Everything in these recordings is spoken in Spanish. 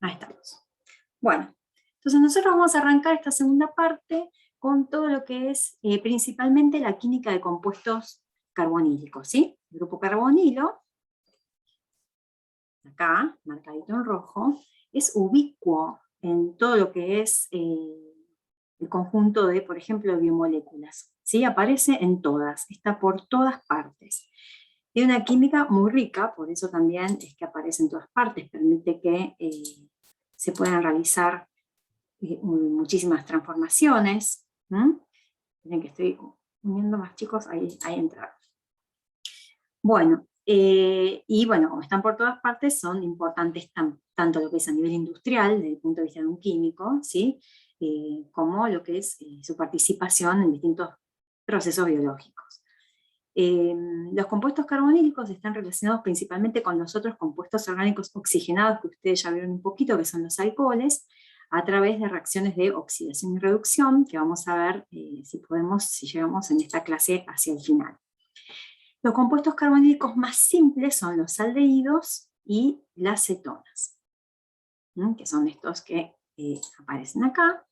Ahí estamos. Bueno, entonces nosotros vamos a arrancar esta segunda parte con todo lo que es principalmente la química de compuestos carbonílicos, ¿sí? El grupo carbonilo, acá, marcadito en rojo, es ubicuo en todo lo que es el conjunto de, por ejemplo, biomoléculas, ¿sí? Aparece en todas, está por todas partes. Tiene una química muy rica, por eso también es que aparece en todas partes, permite que se puedan realizar muchísimas transformaciones. Miren que estoy uniendo más, chicos, ahí entraron. Bueno, y bueno, como están por todas partes, son importantes tanto lo que es a nivel industrial, desde el punto de vista de un químico, ¿sí? Como lo que es su participación en distintos procesos biológicos. Los compuestos carbonílicos están relacionados principalmente con los otros compuestos orgánicos oxigenados que ustedes ya vieron un poquito, que son los alcoholes, a través de reacciones de oxidación y reducción, que vamos a ver si llegamos en esta clase hacia el final. Los compuestos carbonílicos más simples son los aldehídos y las cetonas, que son estos que aparecen acá.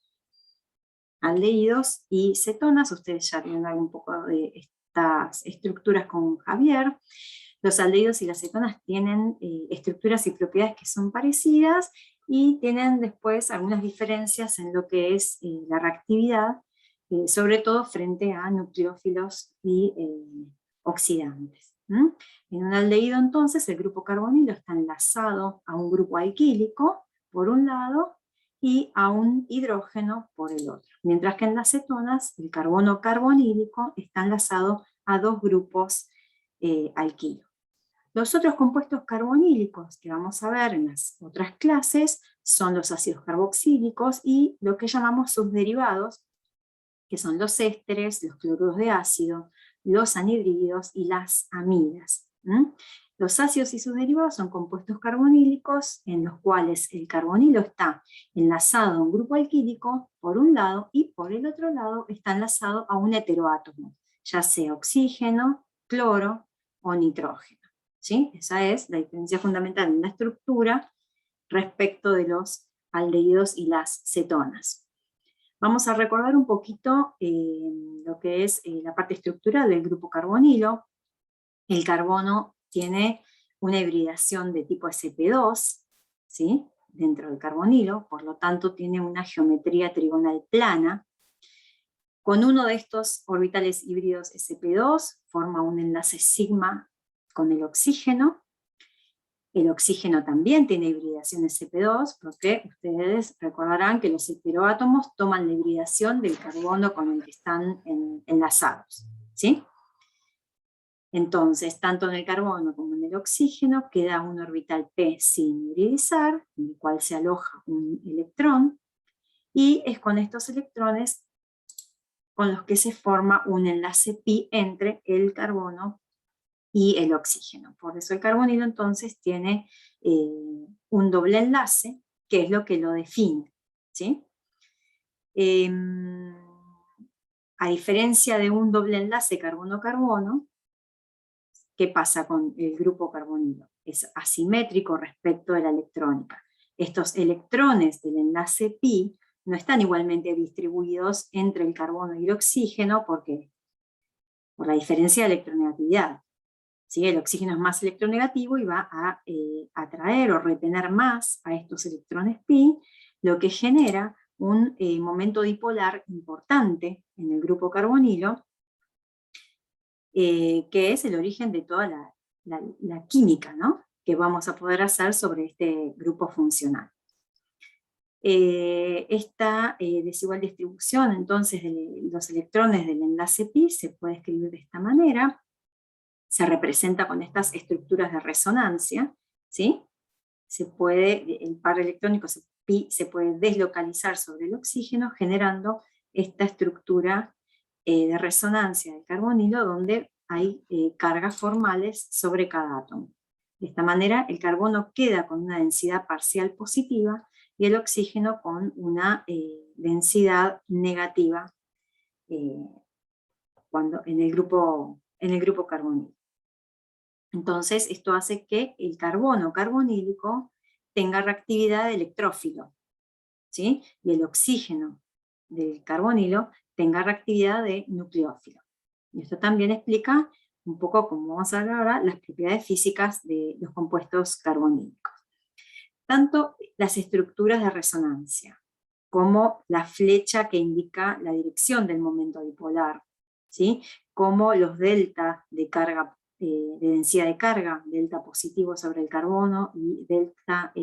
Aldehídos y cetonas, ustedes ya vieron un poco de estas estructuras con Javier. Los aldehídos y las cetonas tienen estructuras y propiedades que son parecidas y tienen después algunas diferencias en lo que es la reactividad, sobre todo frente a nucleófilos y oxidantes. En un aldehído entonces el grupo carbonilo está enlazado a un grupo alquílico por un lado y a un hidrógeno por el otro. Mientras que en las cetonas el carbono carbonílico está enlazado a dos grupos alquilos. Los otros compuestos carbonílicos que vamos a ver en las otras clases son los ácidos carboxílicos y lo que llamamos sus derivados, que son los ésteres, los cloruros de ácido, los anhidridos y las amidas. Los ácidos y sus derivados son compuestos carbonílicos en los cuales el carbonilo está enlazado a un grupo alquílico por un lado y por el otro lado está enlazado a un heteroátomo, ya sea oxígeno, cloro o nitrógeno. ¿Sí? Esa es la diferencia fundamental en la estructura respecto de los aldehídos y las cetonas. Vamos a recordar un poquito lo que es la parte estructural del grupo carbonilo. El carbono tiene una hibridación de tipo sp2, ¿sí? Dentro del carbonilo, por lo tanto tiene una geometría trigonal plana. Con uno de estos orbitales híbridos sp2 forma un enlace sigma con el oxígeno. El oxígeno también tiene hibridación sp2, porque ustedes recordarán que los heteroátomos toman la hibridación del carbono con el que están enlazados, ¿sí? Entonces, tanto en el carbono como en el oxígeno queda un orbital p sin hibridizar, en el cual se aloja un electrón, y es con estos electrones con los que se forma un enlace pi entre el carbono y el oxígeno. Por eso el carbonilo entonces tiene un doble enlace, que es lo que lo define, ¿sí? A diferencia de un doble enlace carbono-carbono, ¿qué pasa con el grupo carbonilo? Es asimétrico respecto de la electrónica. Estos electrones del enlace pi no están igualmente distribuidos entre el carbono y el oxígeno, porque por la diferencia de electronegatividad. ¿Sí? El oxígeno es más electronegativo y va a atraer o retener más a estos electrones pi, lo que genera un momento dipolar importante en el grupo carbonilo, que es el origen de toda la química, ¿no?, que vamos a poder hacer sobre este grupo funcional. Esta desigual distribución entonces de los electrones del enlace pi se puede escribir de esta manera. Se representa con estas estructuras de resonancia, ¿sí? El par electrónico pi se puede deslocalizar sobre el oxígeno, generando esta estructura de resonancia del carbonilo, donde hay cargas formales sobre cada átomo. De esta manera, el carbono queda con una densidad parcial positiva y el oxígeno con una densidad negativa en el grupo carbonilo. Entonces, esto hace que el carbono carbonílico tenga reactividad de electrófilo, ¿sí? Y el oxígeno del carbonilo tenga reactividad de nucleófilo. Y esto también explica un poco, como vamos a ver ahora, las propiedades físicas de los compuestos carbonílicos. Tanto las estructuras de resonancia, como la flecha que indica la dirección del momento dipolar, ¿sí? Como los delta de carga, de densidad de carga, delta positivo sobre el carbono y delta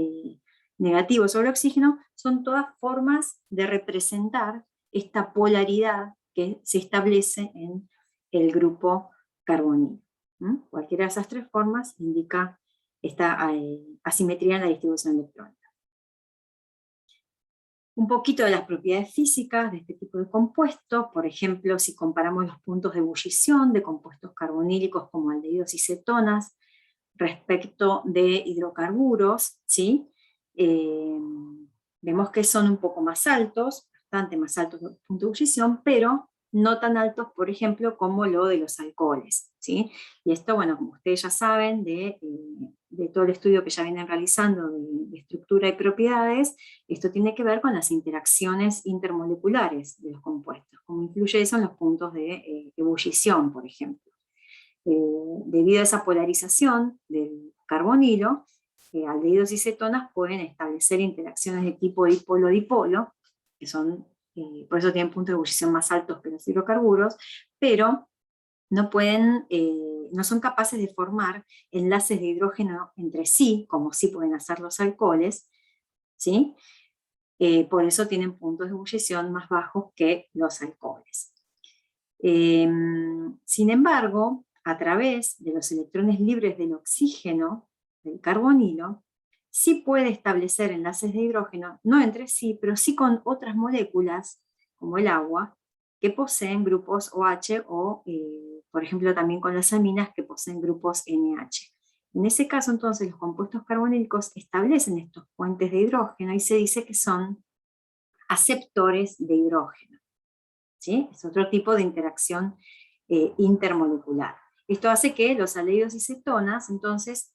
negativo sobre el oxígeno, son todas formas de representar esta polaridad que se establece en el grupo carbonilo. Cualquiera de esas tres formas indica esta asimetría en la distribución electrónica. Un poquito de las propiedades físicas de este tipo de compuestos, por ejemplo, si comparamos los puntos de ebullición de compuestos carbonílicos como aldehídos y cetonas respecto de hidrocarburos, ¿sí? Vemos que son un poco más altos, bastante más altos los puntos de ebullición, pero no tan altos, por ejemplo, como lo de los alcoholes, ¿sí? Y esto, bueno, como ustedes ya saben, de todo el estudio que ya vienen realizando de estructura y propiedades, esto tiene que ver con las interacciones intermoleculares de los compuestos, cómo influye eso en los puntos de ebullición, por ejemplo. Debido a esa polarización del carbonilo, aldehídos y cetonas pueden establecer interacciones de tipo dipolo-dipolo, que son, por eso tienen puntos de ebullición más altos que los hidrocarburos, pero no son capaces de formar enlaces de hidrógeno entre sí, como sí pueden hacer los alcoholes, ¿sí? Por eso tienen puntos de ebullición más bajos que los alcoholes. Sin embargo, a través de los electrones libres del oxígeno, del carbonilo, sí puede establecer enlaces de hidrógeno, no entre sí, pero sí con otras moléculas, como el agua, que poseen grupos OH o, por ejemplo, también con las aminas que poseen grupos NH. En ese caso, entonces, los compuestos carbonílicos establecen estos puentes de hidrógeno y se dice que son aceptores de hidrógeno, ¿sí? Es otro tipo de interacción intermolecular. Esto hace que los aldehídos y cetonas, entonces,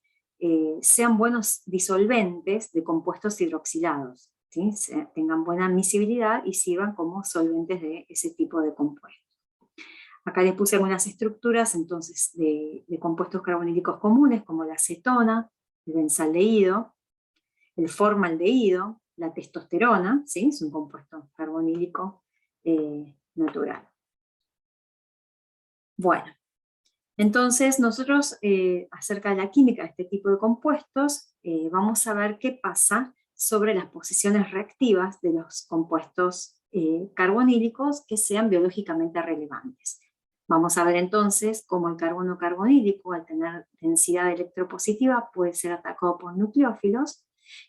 sean buenos disolventes de compuestos hidroxilados, ¿sí? Tengan buena miscibilidad y sirvan como solventes de ese tipo de compuestos. Acá les puse algunas estructuras entonces de compuestos carbonílicos comunes, como la cetona, el benzaldehído, el formaldehído, la testosterona, ¿sí? Es un compuesto carbonílico natural. Bueno, entonces nosotros acerca de la química de este tipo de compuestos vamos a ver qué pasa sobre las posiciones reactivas de los compuestos carbonílicos que sean biológicamente relevantes. Vamos a ver entonces cómo el carbono carbonílico, al tener densidad electropositiva, puede ser atacado por nucleófilos,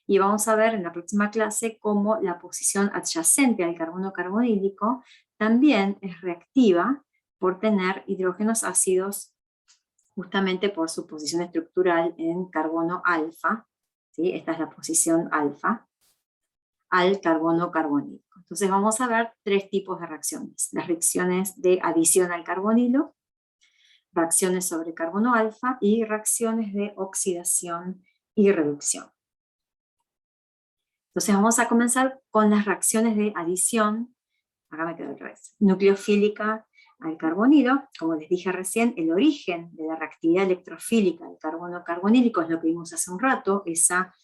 y vamos a ver en la próxima clase cómo la posición adyacente al carbono carbonílico también es reactiva por tener hidrógenos ácidos justamente por su posición estructural en carbono alfa, ¿sí? Esta es la posición alfa, al carbono carbonílico. Entonces vamos a ver tres tipos de reacciones: las reacciones de adición al carbonilo, reacciones sobre carbono alfa y reacciones de oxidación y reducción. Entonces vamos a comenzar con las reacciones de adición, acá me quedo al revés, nucleofílica al carbonilo. Como les dije recién, el origen de la reactividad electrofílica del carbono carbonílico es lo que vimos hace un rato, esa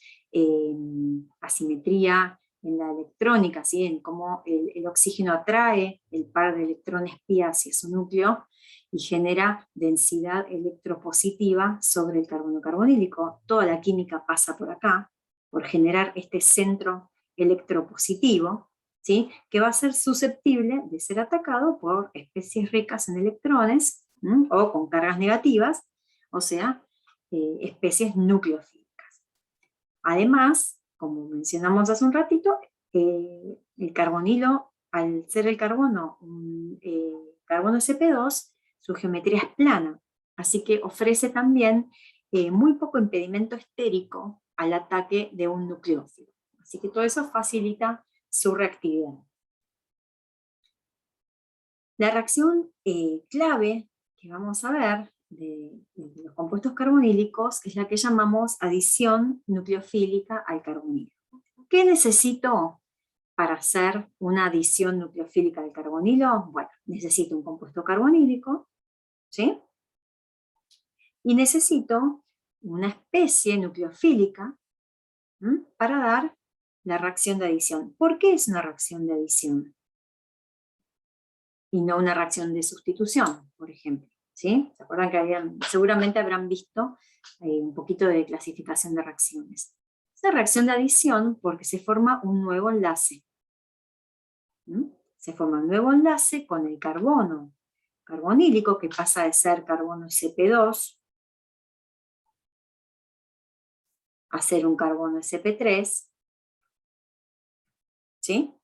asimetría en la electrónica, ¿sí? En cómo el oxígeno atrae el par de electrones pi hacia su núcleo y genera densidad electropositiva sobre el carbono carbonílico. Toda la química pasa por acá, por generar este centro electropositivo, ¿sí? Que va a ser susceptible de ser atacado por especies ricas en electrones, o con cargas negativas, o sea, especies nucleofílicas. Además, como mencionamos hace un ratito, el carbonilo, al ser el carbono carbono sp2, su geometría es plana, así que ofrece también muy poco impedimento estérico al ataque de un nucleófilo. Así que todo eso facilita su reactividad. La reacción clave que vamos a ver de los compuestos carbonílicos es la que llamamos adición nucleofílica al carbonilo. ¿Qué necesito para hacer una adición nucleofílica al carbonilo? Bueno, necesito un compuesto carbonílico, ¿sí? Y necesito una especie nucleofílica para dar la reacción de adición. ¿Por qué es una reacción de adición? Y no una reacción de sustitución, por ejemplo. ¿Sí? ¿Se acuerdan que seguramente habrán visto un poquito de clasificación de reacciones? Es una reacción de adición porque se forma un nuevo enlace. Se forma un nuevo enlace con el carbono carbonílico, que pasa de ser carbono Sp2 a ser un carbono Sp3, ¿sí?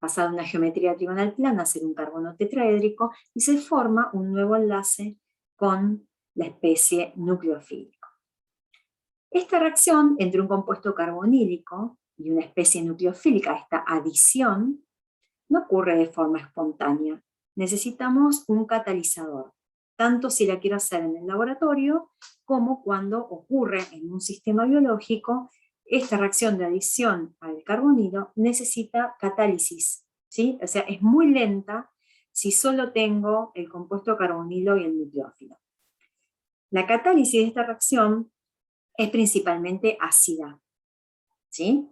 Pasa de una geometría trigonal plana a ser un carbono tetraédrico, y se forma un nuevo enlace con la especie nucleofílico. Esta reacción entre un compuesto carbonílico y una especie nucleofílica, esta adición, no ocurre de forma espontánea. Necesitamos un catalizador, tanto si la quiero hacer en el laboratorio, como cuando ocurre en un sistema biológico. Esta reacción de adición al carbonilo necesita catálisis, ¿sí? O sea, es muy lenta si solo tengo el compuesto carbonilo y el nucleófilo. La catálisis de esta reacción es principalmente ácida, ¿sí?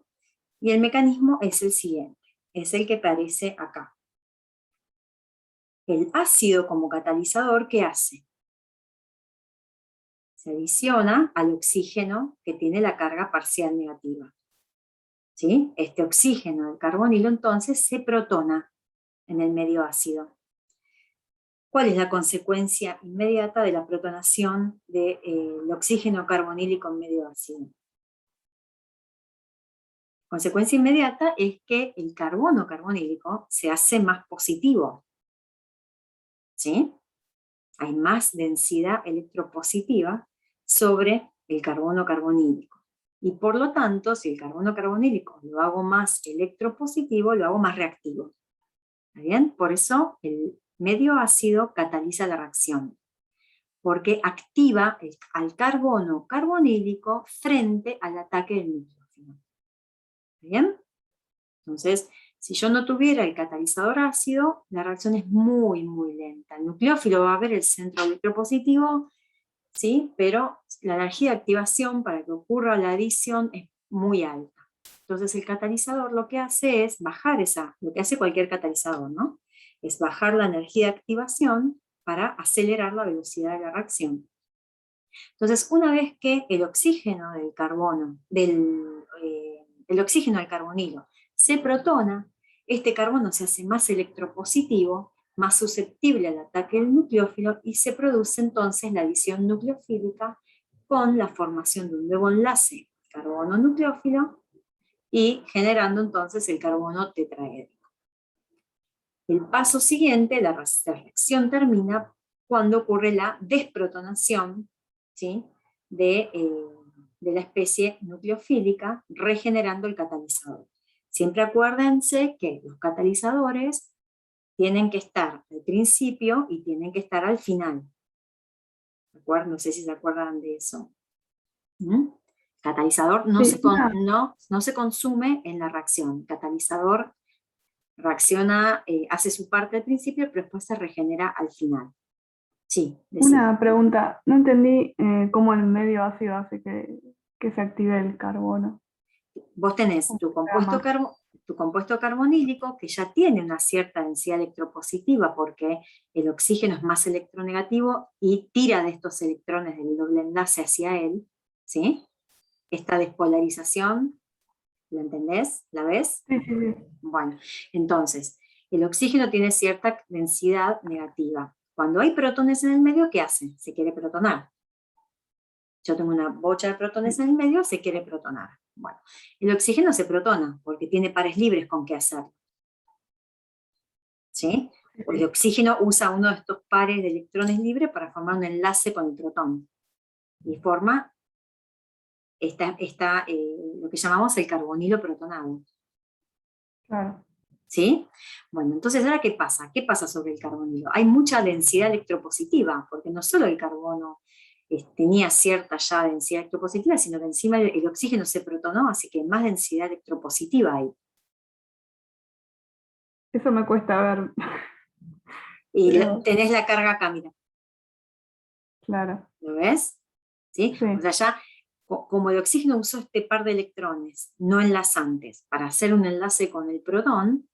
Y el mecanismo es el siguiente, es el que aparece acá. El ácido como catalizador, ¿qué hace? Se adiciona al oxígeno que tiene la carga parcial negativa. ¿Sí? Este oxígeno del carbonilo entonces se protona en el medio ácido. ¿Cuál es la consecuencia inmediata de la protonación del oxígeno carbonílico en medio ácido? Consecuencia inmediata es que el carbono carbonílico se hace más positivo. ¿Sí? Hay más densidad electropositiva sobre el carbono carbonílico. Y por lo tanto, si el carbono carbonílico lo hago más electropositivo, lo hago más reactivo. ¿Está bien? Por eso el medio ácido cataliza la reacción, porque activa al carbono carbonílico frente al ataque del nitrógeno. ¿Está bien? Entonces, si yo no tuviera el catalizador ácido, la reacción es muy, muy lenta. El nucleófilo va a ver el centro electropositivo, ¿sí? Pero la energía de activación para que ocurra la adición es muy alta. Entonces el catalizador lo que hace es bajar lo que hace cualquier catalizador, ¿no? Es bajar la energía de activación para acelerar la velocidad de la reacción. Entonces, una vez que el oxígeno del carbono, el oxígeno del carbonilo se protona, este carbono se hace más electropositivo, más susceptible al ataque del nucleófilo, y se produce entonces la adición nucleofílica con la formación de un nuevo enlace carbono-nucleófilo y generando entonces el carbono tetraédrico. El paso siguiente, la reacción termina cuando ocurre la desprotonación, ¿sí? de la especie nucleofílica, regenerando el catalizador. Siempre acuérdense que los catalizadores tienen que estar al principio y tienen que estar al final. No sé si se acuerdan de eso. Catalizador no, Sí, no se consume en la reacción. Catalizador reacciona, hace su parte al principio, pero después se regenera al final. Sí, decime. una pregunta. No entendí cómo el medio ácido hace que se active el carbono. Vos tenés ¿Cómo tu se llama? compuesto carbonílico, que ya tiene una cierta densidad electropositiva porque el oxígeno es más electronegativo y tira de estos electrones del doble enlace hacia él, ¿sí? Esta despolarización, ¿la entendés? ¿La ves? Sí, sí, sí. Bueno, entonces, el oxígeno tiene cierta densidad negativa. Cuando hay protones en el medio, ¿qué hace? Se quiere protonar. Yo tengo una bocha de protones en el medio, se quiere protonar. Bueno, el oxígeno se protona porque tiene pares libres con qué hacer. ¿Sí? El oxígeno usa uno de estos pares de electrones libres para formar un enlace con el protón. Y forma lo que llamamos el carbonilo protonado. Claro. ¿Sí? Bueno, entonces ahora ¿qué pasa? ¿Qué pasa sobre el carbonilo? Hay mucha densidad electropositiva, porque no solo el carbono tenía cierta ya densidad electropositiva, sino que encima el oxígeno se protonó, así que más densidad electropositiva hay. Eso me cuesta ver, Y pero tenés la carga acá, mira, claro, ¿lo ves? ¿Sí? O sí. sea, ya como el oxígeno usó este par de electrones no enlazantes para hacer un enlace con el protón,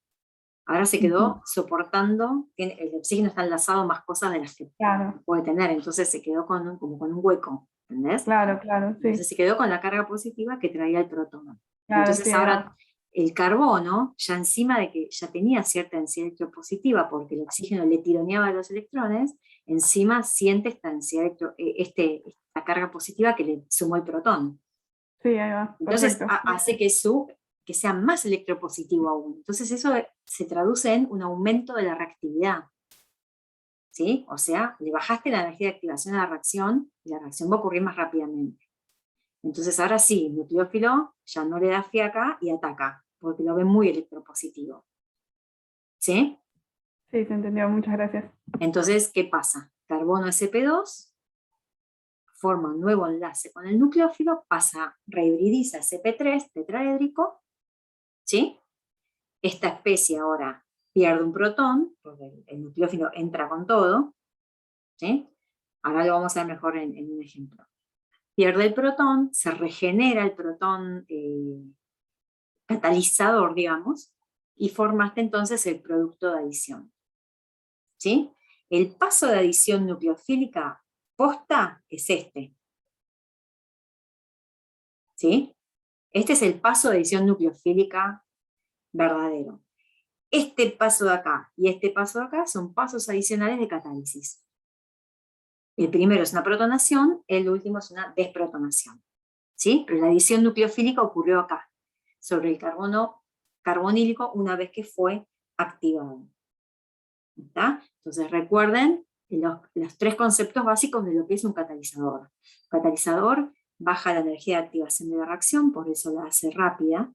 ahora se Ujú. quedó soportando, el oxígeno está enlazado a más cosas de las que Claro, puede tener, entonces se quedó como con un hueco, ¿entendés? claro, claro, sí. Entonces se quedó con la carga positiva que traía el protón. Claro, sí, Entonces ahí ahora va. el carbono, ya encima de que ya tenía cierta densidad electropositiva porque el oxígeno le tironeaba los electrones, encima siente esta densidad esta carga positiva que le sumó el protón. Sí, ahí va. Entonces Perfecto. hace que sea más electropositivo aún. Entonces eso se traduce en un aumento de la reactividad. ¿Sí? O sea, le bajaste la energía de activación a la reacción y la reacción va a ocurrir más rápidamente. Entonces ahora sí, el nucleófilo ya no le da fiaca y ataca, porque lo ve muy electropositivo. ¿Sí? Sí, se entendió. Muchas gracias. Entonces, ¿qué pasa? Carbono sp2 forma un nuevo enlace con el nucleófilo, pasa, rehibridiza sp3 tetraédrico, ¿sí? Esta especie ahora pierde un protón, porque el nucleófilo entra con todo, ¿sí? Ahora lo vamos a ver mejor en un ejemplo. Pierde el protón, se regenera el protón catalizador, digamos, y formaste entonces el producto de adición. ¿Sí? El paso de adición nucleofílica posta es este. ¿Sí? Este es el paso de adición nucleofílica verdadero. Este paso de acá y este paso de acá son pasos adicionales de catálisis. El primero es una protonación, el último es una desprotonación. ¿Sí? Pero la adición nucleofílica ocurrió acá, sobre el carbono carbonílico una vez que fue activado. ¿Está? Entonces recuerden los tres conceptos básicos de lo que es un catalizador. Un catalizador baja la energía de activación de la reacción, por eso la hace rápida.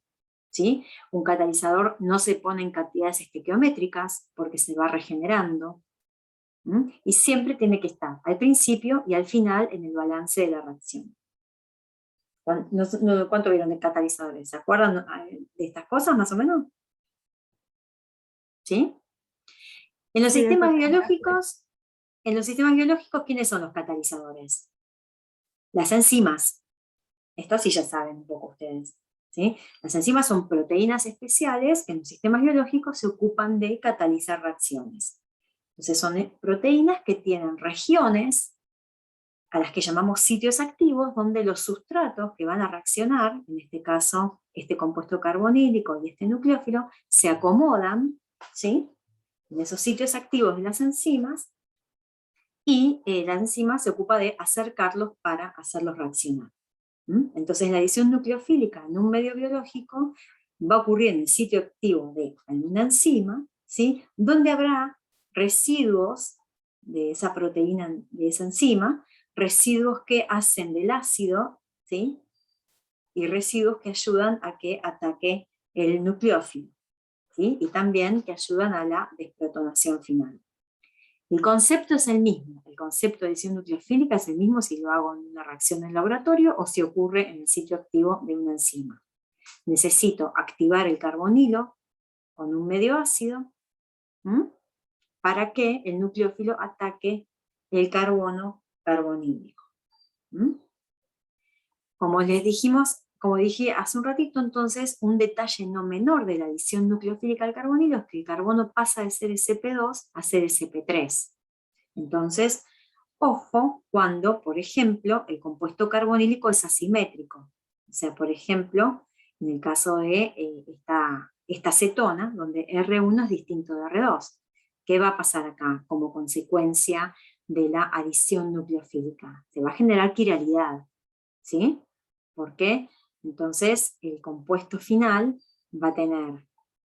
¿Sí? Un catalizador no se pone en cantidades estequiométricas porque se va regenerando. Y siempre tiene que estar al principio y al final en el balance de la reacción. ¿Cuánto vieron de catalizadores? ¿Se acuerdan de estas cosas más o menos? ¿Sí? En los Sí, eso sistemas tenía, sí. biológicos, ¿quiénes son los catalizadores? Las enzimas. Esto sí ya saben un poco ustedes. ¿Sí? Las enzimas son proteínas especiales que en los sistemas biológicos se ocupan de catalizar reacciones. Entonces son proteínas que tienen regiones a las que llamamos sitios activos, donde los sustratos que van a reaccionar, en este caso este compuesto carbonílico y este nucleófilo, se acomodan, ¿sí? En esos sitios activos de las enzimas, y la enzima se ocupa de acercarlos para hacerlos reaccionar. Entonces la adición nucleofílica en un medio biológico va a ocurrir en el sitio activo de una enzima, ¿sí? Donde habrá residuos de esa proteína, de esa enzima, residuos que hacen del ácido, ¿sí? Y residuos que ayudan a que ataque el nucleófilo, ¿sí? Y también que ayudan a la desprotonación final. El concepto es el mismo, el concepto de adición nucleofílica es el mismo si lo hago en una reacción en laboratorio o si ocurre en el sitio activo de una enzima. Necesito activar el carbonilo con un medio ácido, ¿m? Para que el nucleófilo ataque el carbono carbonílico. Como les dijimos, como dije hace un ratito, entonces, un detalle no menor de la adición nucleofílica al carbonilo es que el carbono pasa de ser sp2 a ser sp3. Entonces, ojo cuando, por ejemplo, el compuesto carbonílico es asimétrico. O sea, por ejemplo, en el caso de esta cetona, donde R1 es distinto de R2. ¿Qué va a pasar acá como consecuencia de la adición nucleofílica? Se va a generar quiralidad, ¿sí? ¿Por qué? Entonces, el compuesto final va a tener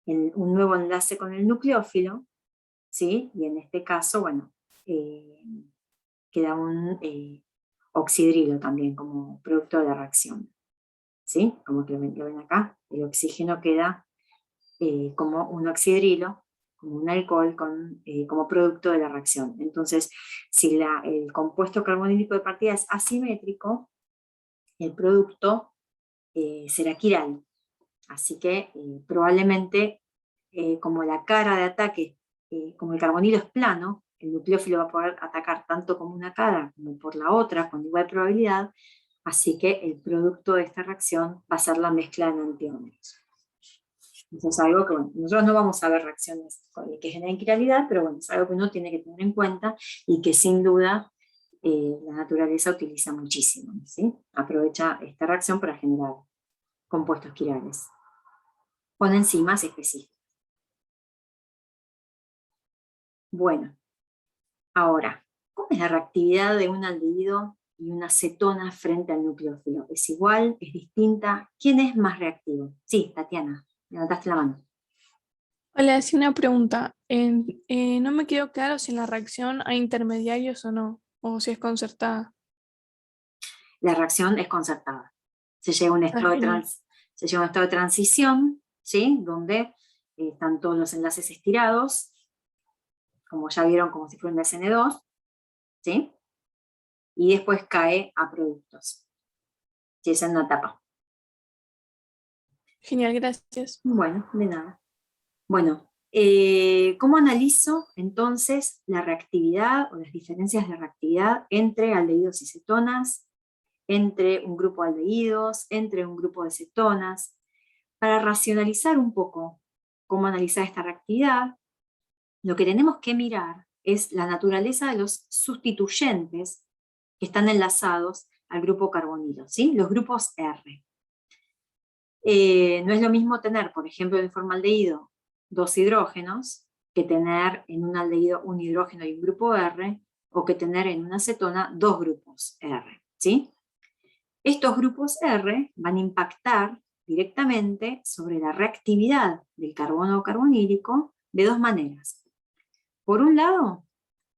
un nuevo enlace con el nucleófilo, ¿sí? Y en este caso, bueno, queda un oxidrilo también como producto de la reacción. ¿Sí? Como que lo ven acá, el oxígeno queda como un oxidrilo, como un alcohol como producto de la reacción. Entonces, si el compuesto carbonílico de partida es asimétrico, el producto será quiral. Así que probablemente, como la cara de ataque, como el carbonilo es plano, el nucleófilo va a poder atacar tanto como una cara como por la otra con igual probabilidad, así que el producto de esta reacción va a ser la mezcla de enantiómeros. Eso es algo que, bueno, nosotros no vamos a ver reacciones que generen quiralidad, pero bueno, es algo que uno tiene que tener en cuenta y que sin duda la naturaleza utiliza muchísimo, ¿sí? Aprovecha esta reacción para generar compuestos quirales con enzimas específicas. Bueno, ahora, ¿cómo es la reactividad de un aldehído y una cetona frente al nucleófilo? ¿Es igual? ¿Es distinta? ¿Quién es más reactivo? Sí, Tatiana, levantaste la mano. Hola, hacía una pregunta. No me quedó claro si en la reacción hay intermediarios o no, o si es concertada. La reacción es concertada. Se llega a un Ah, estado genial. se llega a un estado de transición, ¿sí? Donde están todos los enlaces estirados, como ya vieron, como si fuera un SN2, ¿sí? Y después cae a productos, si es en una etapa. Genial, gracias. Bueno, de nada. Bueno, ¿cómo analizo entonces la reactividad o las diferencias de reactividad entre aldehídos y cetonas, entre un grupo de aldehídos, entre un grupo de cetonas? Para racionalizar un poco cómo analizar esta reactividad, lo que tenemos que mirar es la naturaleza de los sustituyentes que están enlazados al grupo carbonilo, ¿sí? Los grupos R. No es lo mismo tener, por ejemplo, en el formaldehído, dos hidrógenos, que tener en un aldehído un hidrógeno y un grupo R, o que tener en una cetona dos grupos R, ¿sí? Estos grupos R van a impactar directamente sobre la reactividad del carbono carbonílico de dos maneras. Por un lado,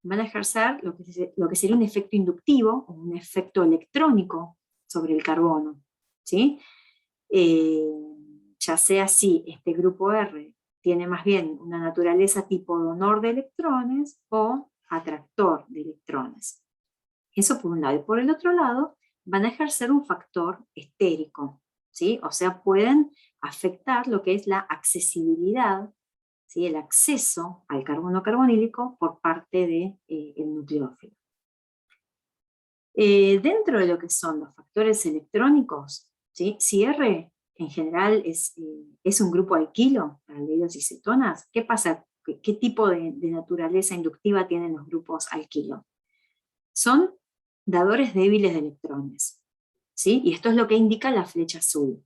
van a ejercer lo que sería un efecto inductivo o un efecto electrónico sobre el carbono, ¿sí? Ya sea si este grupo R tiene más bien una naturaleza tipo donor de electrones o atractor de electrones. Eso por un lado. Y por el otro lado, van a ejercer un factor estérico, ¿sí? O sea, pueden afectar lo que es la accesibilidad, ¿sí? El acceso al carbono carbonílico por parte del nucleófilo. Dentro de lo que son los factores electrónicos, ¿sí? Si R en general es un grupo alquilo para aldehídos y cetonas, ¿qué pasa? ¿Qué tipo de naturaleza inductiva tienen los grupos alquilo? Son dadores débiles de electrones, ¿sí? Y esto es lo que indica la flecha azul.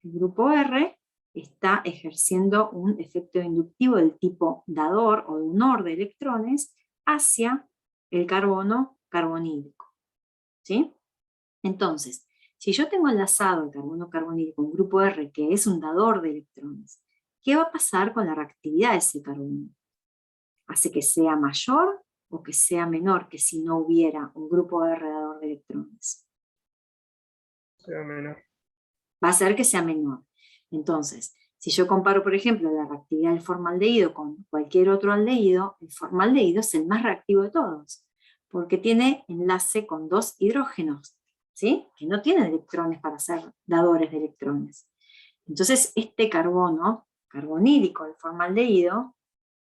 El grupo R está ejerciendo un efecto inductivo del tipo dador o donor de electrones hacia el carbono carbonílico, ¿sí? Entonces, si yo tengo enlazado el carbono carbonílico con un grupo R que es un dador de electrones, ¿qué va a pasar con la reactividad de ese carbono? ¿Hace que sea mayor o que sea menor que si no hubiera un grupo R dador de electrones? Sea menor. Va a ser que sea menor. Entonces, si yo comparo, por ejemplo, la reactividad del formaldehído con cualquier otro aldehído, el formaldehído es el más reactivo de todos, porque tiene enlace con dos hidrógenos, ¿sí? Que no tienen electrones para ser dadores de electrones. Entonces, este carbono carbonílico del formaldehído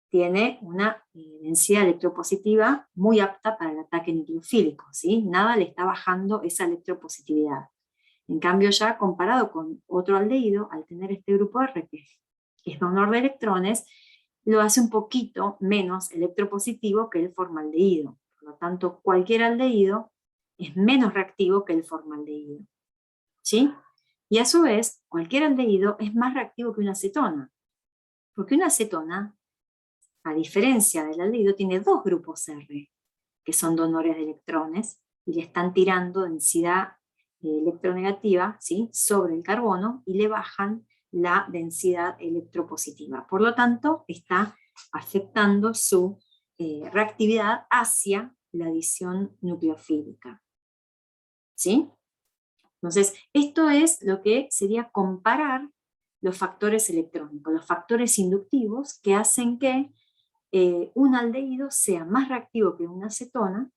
tiene una densidad electropositiva muy apta para el ataque nucleofílico, ¿sí? Nada le está bajando esa electropositividad. En cambio, ya comparado con otro aldehído, al tener este grupo R, que es donor de electrones, lo hace un poquito menos electropositivo que el formaldehído. Por lo tanto, cualquier aldehído es menos reactivo que el formaldehído, ¿sí? Y a su vez, cualquier aldehído es más reactivo que una acetona, porque una acetona, a diferencia del aldehído, tiene dos grupos R, que son donores de electrones, y le están tirando densidad electronegativa, ¿sí? Sobre el carbono y le bajan la densidad electropositiva. Por lo tanto, está afectando su reactividad hacia la adición nucleofílica, ¿sí? Entonces, esto es lo que sería comparar los factores electrónicos, los factores inductivos que hacen que un aldehído sea más reactivo que una acetona,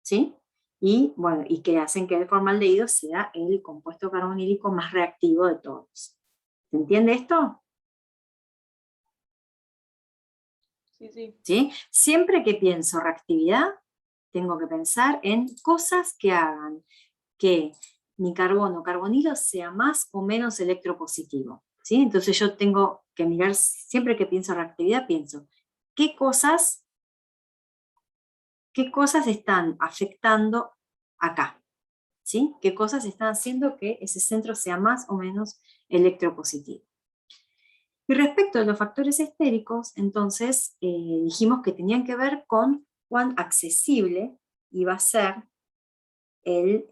¿sí? Y, bueno, y que hacen que el formaldehído sea el compuesto carbonílico más reactivo de todos. ¿Se entiende esto? Sí, sí. ¿Sí? Siempre que pienso reactividad, tengo que pensar en cosas que hagan que mi carbono carbonilo sea más o menos electropositivo, ¿sí? Entonces yo tengo que mirar, siempre que pienso reactividad, pienso, ¿qué cosas están afectando acá? ¿Sí? ¿Qué cosas están haciendo que ese centro sea más o menos electropositivo? Y respecto a los factores estéricos, entonces dijimos que tenían que ver con cuán accesible iba a ser el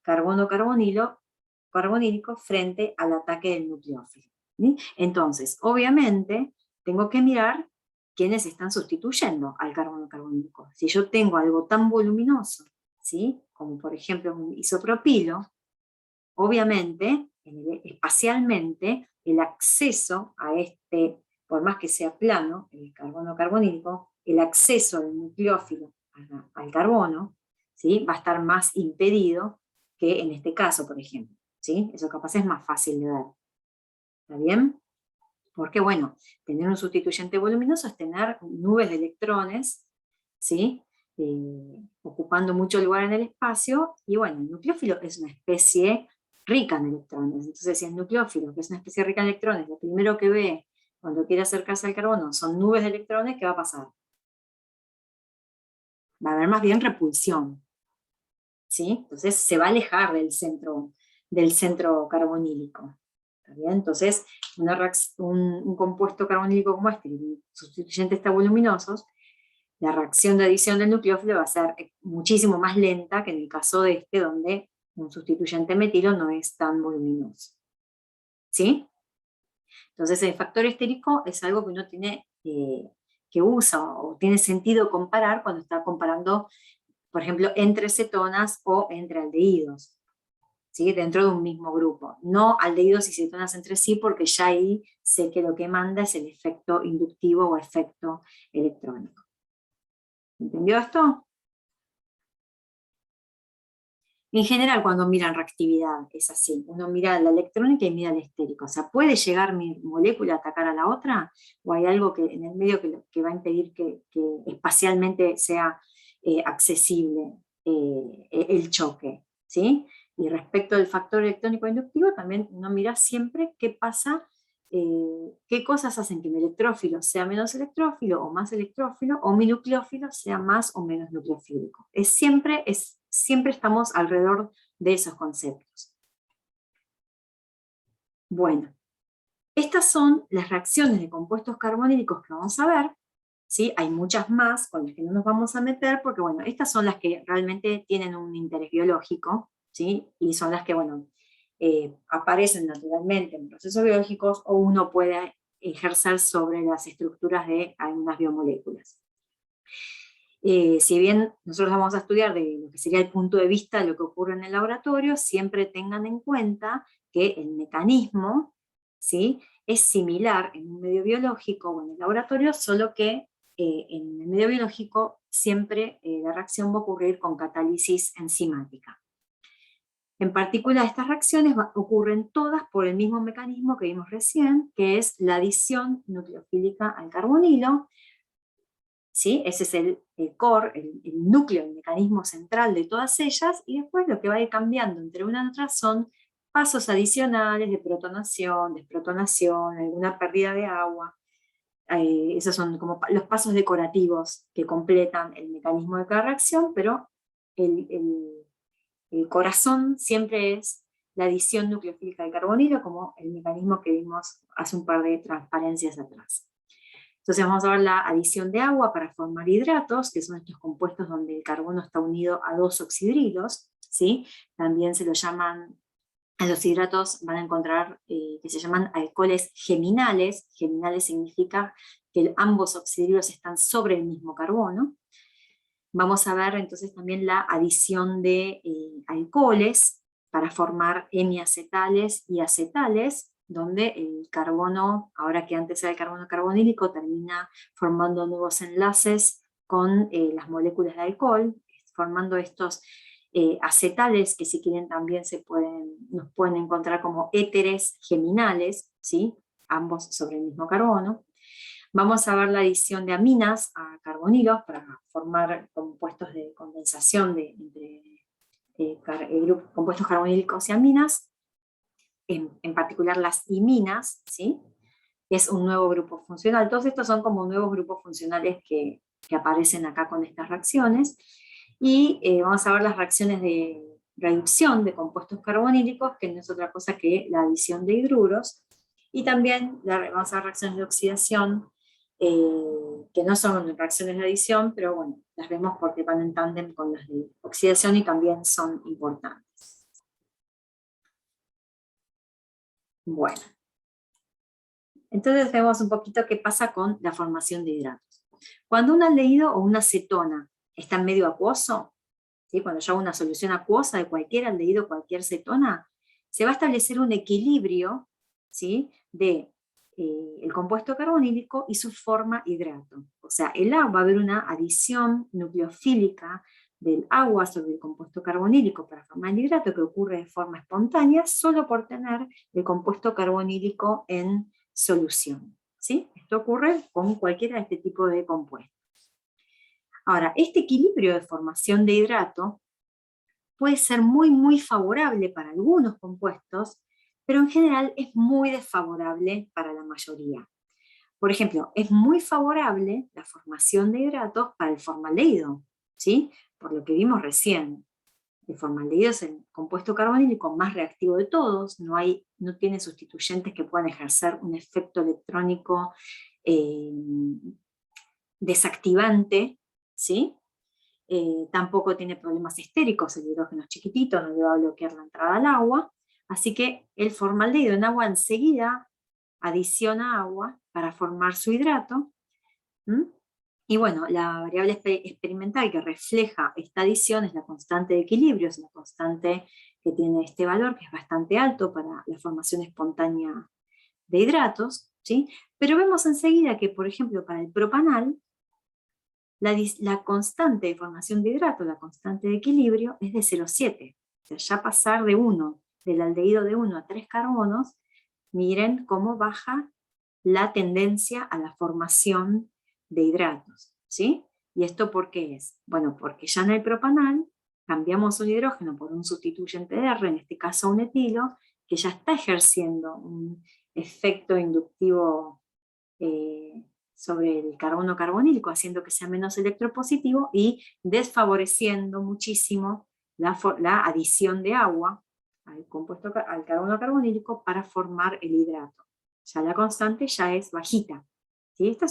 carbono carbonílico frente al ataque del nucleófilo, ¿sí? Entonces, obviamente, tengo que mirar quiénes están sustituyendo al carbono carbonílico. Si yo tengo algo tan voluminoso, ¿sí? Como por ejemplo un isopropilo, obviamente, espacialmente, el acceso a este, por más que sea plano, el carbono carbonílico, el acceso del nucleófilo al carbono, ¿sí? Va a estar más impedido que en este caso, por ejemplo, ¿sí? Eso capaz es más fácil de ver. ¿Está bien? Porque, bueno, tener un sustituyente voluminoso es tener nubes de electrones, ¿sí? Ocupando mucho lugar en el espacio, y bueno, el nucleófilo es una especie rica en electrones. Entonces, si el nucleófilo, que es una especie rica en electrones, lo primero que ve cuando quiere acercarse al carbono son nubes de electrones, ¿qué va a pasar? Va a haber más bien repulsión, ¿sí? Entonces se va a alejar del centro carbonílico. ¿Está bien? Entonces, un compuesto carbonílico como este, el sustituyente está voluminosos, la reacción de adición del nucleófilo va a ser muchísimo más lenta que en el caso de este, donde un sustituyente metilo no es tan voluminoso. ¿Sí? Entonces el factor estérico es algo que uno tiene, que usa o tiene sentido comparar cuando está comparando, por ejemplo, entre cetonas o entre aldehídos, ¿sí? Dentro de un mismo grupo. No aldehídos y cetonas entre sí, porque ya ahí sé que lo que manda es el efecto inductivo o efecto electrónico. ¿Entendió esto? En general, cuando miran reactividad, es así. Uno mira la electrónica y mira el estérico. O sea, ¿puede llegar mi molécula a atacar a la otra? ¿O hay algo que en el medio que va a impedir que espacialmente sea accesible el choque? ¿Sí? Y respecto del factor electrónico inductivo, también uno mira siempre qué pasa, qué cosas hacen que mi electrófilo sea menos electrófilo o más electrófilo, o mi nucleófilo sea más o menos nucleofílico. Siempre estamos alrededor de esos conceptos. Bueno, estas son las reacciones de compuestos carbonílicos que vamos a ver, ¿sí? Hay muchas más con las que no nos vamos a meter, porque bueno, estas son las que realmente tienen un interés biológico, ¿sí? Y son las que, bueno, aparecen naturalmente en procesos biológicos o uno puede ejercer sobre las estructuras de algunas biomoléculas. Si bien nosotros vamos a estudiar de lo que sería el punto de vista de lo que ocurre en el laboratorio, siempre tengan en cuenta que el mecanismo, ¿sí?, es similar en un medio biológico o en el laboratorio, solo que en el medio biológico siempre la reacción va a ocurrir con catálisis enzimática. En particular, estas reacciones ocurren todas por el mismo mecanismo que vimos recién, que es la adición nucleofílica al carbonilo. ¿Sí? Ese es el core, el núcleo, el mecanismo central de todas ellas, y después lo que va a ir cambiando entre una y otra son pasos adicionales de protonación, desprotonación, alguna pérdida de agua. Esos son como los pasos decorativos que completan el mecanismo de cada reacción, pero el corazón siempre es la adición nucleofílica de carbonilo, como el mecanismo que vimos hace un par de transparencias atrás. Entonces vamos a ver la adición de agua para formar hidratos, que son estos compuestos donde el carbono está unido a dos oxidrilos, ¿sí? También se lo llaman, a los hidratos van a encontrar que se llaman alcoholes geminales. Geminales significa que ambos oxidrilos están sobre el mismo carbono. Vamos a ver entonces también la adición de alcoholes para formar hemiacetales y acetales, donde el carbono, ahora que antes era el carbono carbonílico, termina formando nuevos enlaces con las moléculas de alcohol, formando estos acetales que si quieren también nos pueden encontrar como éteres geminales, ¿sí? Ambos sobre el mismo carbono. Vamos a ver la adición de aminas a carbonilos para formar compuestos de condensación entre compuestos carbonílicos y aminas, en particular las iminas, ¿sí? Es un nuevo grupo funcional. Todos estos son como nuevos grupos funcionales que aparecen acá con estas reacciones. Y vamos a ver las reacciones de reducción de compuestos carbonílicos, que no es otra cosa que la adición de hidruros. Y también vamos a ver reacciones de oxidación, que no son reacciones de adición, pero bueno, las vemos porque van en tándem con las de oxidación y también son importantes. Bueno, entonces vemos un poquito qué pasa con la formación de hidratos. Cuando un aldehído o una cetona está en medio acuoso, ¿sí? Cuando yo hago una solución acuosa de cualquier aldehído, cualquier cetona, se va a establecer un equilibrio, ¿sí? de el compuesto carbonílico y su forma hidrato. O sea, va a haber una adición nucleofílica del agua sobre el compuesto carbonílico para formar el hidrato, que ocurre de forma espontánea solo por tener el compuesto carbonílico en solución, ¿sí? Esto ocurre con cualquiera de este tipo de compuestos. Ahora, este equilibrio de formación de hidrato puede ser muy, muy favorable para algunos compuestos, pero en general es muy desfavorable para la mayoría. Por ejemplo, es muy favorable la formación de hidratos para el formaldehído, ¿sí? Por lo que vimos recién. El formaldehído es el compuesto carbonílico más reactivo de todos, no tiene sustituyentes que puedan ejercer un efecto electrónico desactivante, ¿sí? Tampoco tiene problemas estéricos, el hidrógeno es chiquitito, no le va a bloquear la entrada al agua, así que el formaldehído en agua enseguida adiciona agua para formar su hidrato. Y bueno, la variable experimental que refleja esta adición es la constante de equilibrio, es la constante que tiene este valor, que es bastante alto para la formación espontánea de hidratos, ¿sí? Pero vemos enseguida que, por ejemplo, para el propanal, la constante de formación de hidrato, la constante de equilibrio, es de 0,7. O sea, ya pasar de 1, del aldehído de 1 a 3 carbonos, miren cómo baja la tendencia a la formación de hidratos, ¿sí? ¿Y esto por qué es? Bueno, porque ya en el propanal cambiamos un hidrógeno por un sustituyente de R, en este caso un etilo, que ya está ejerciendo un efecto inductivo sobre el carbono carbonílico, haciendo que sea menos electropositivo y desfavoreciendo muchísimo la adición de agua al carbono carbonílico para formar el hidrato. Ya la constante ya es bajita, ¿sí? Esta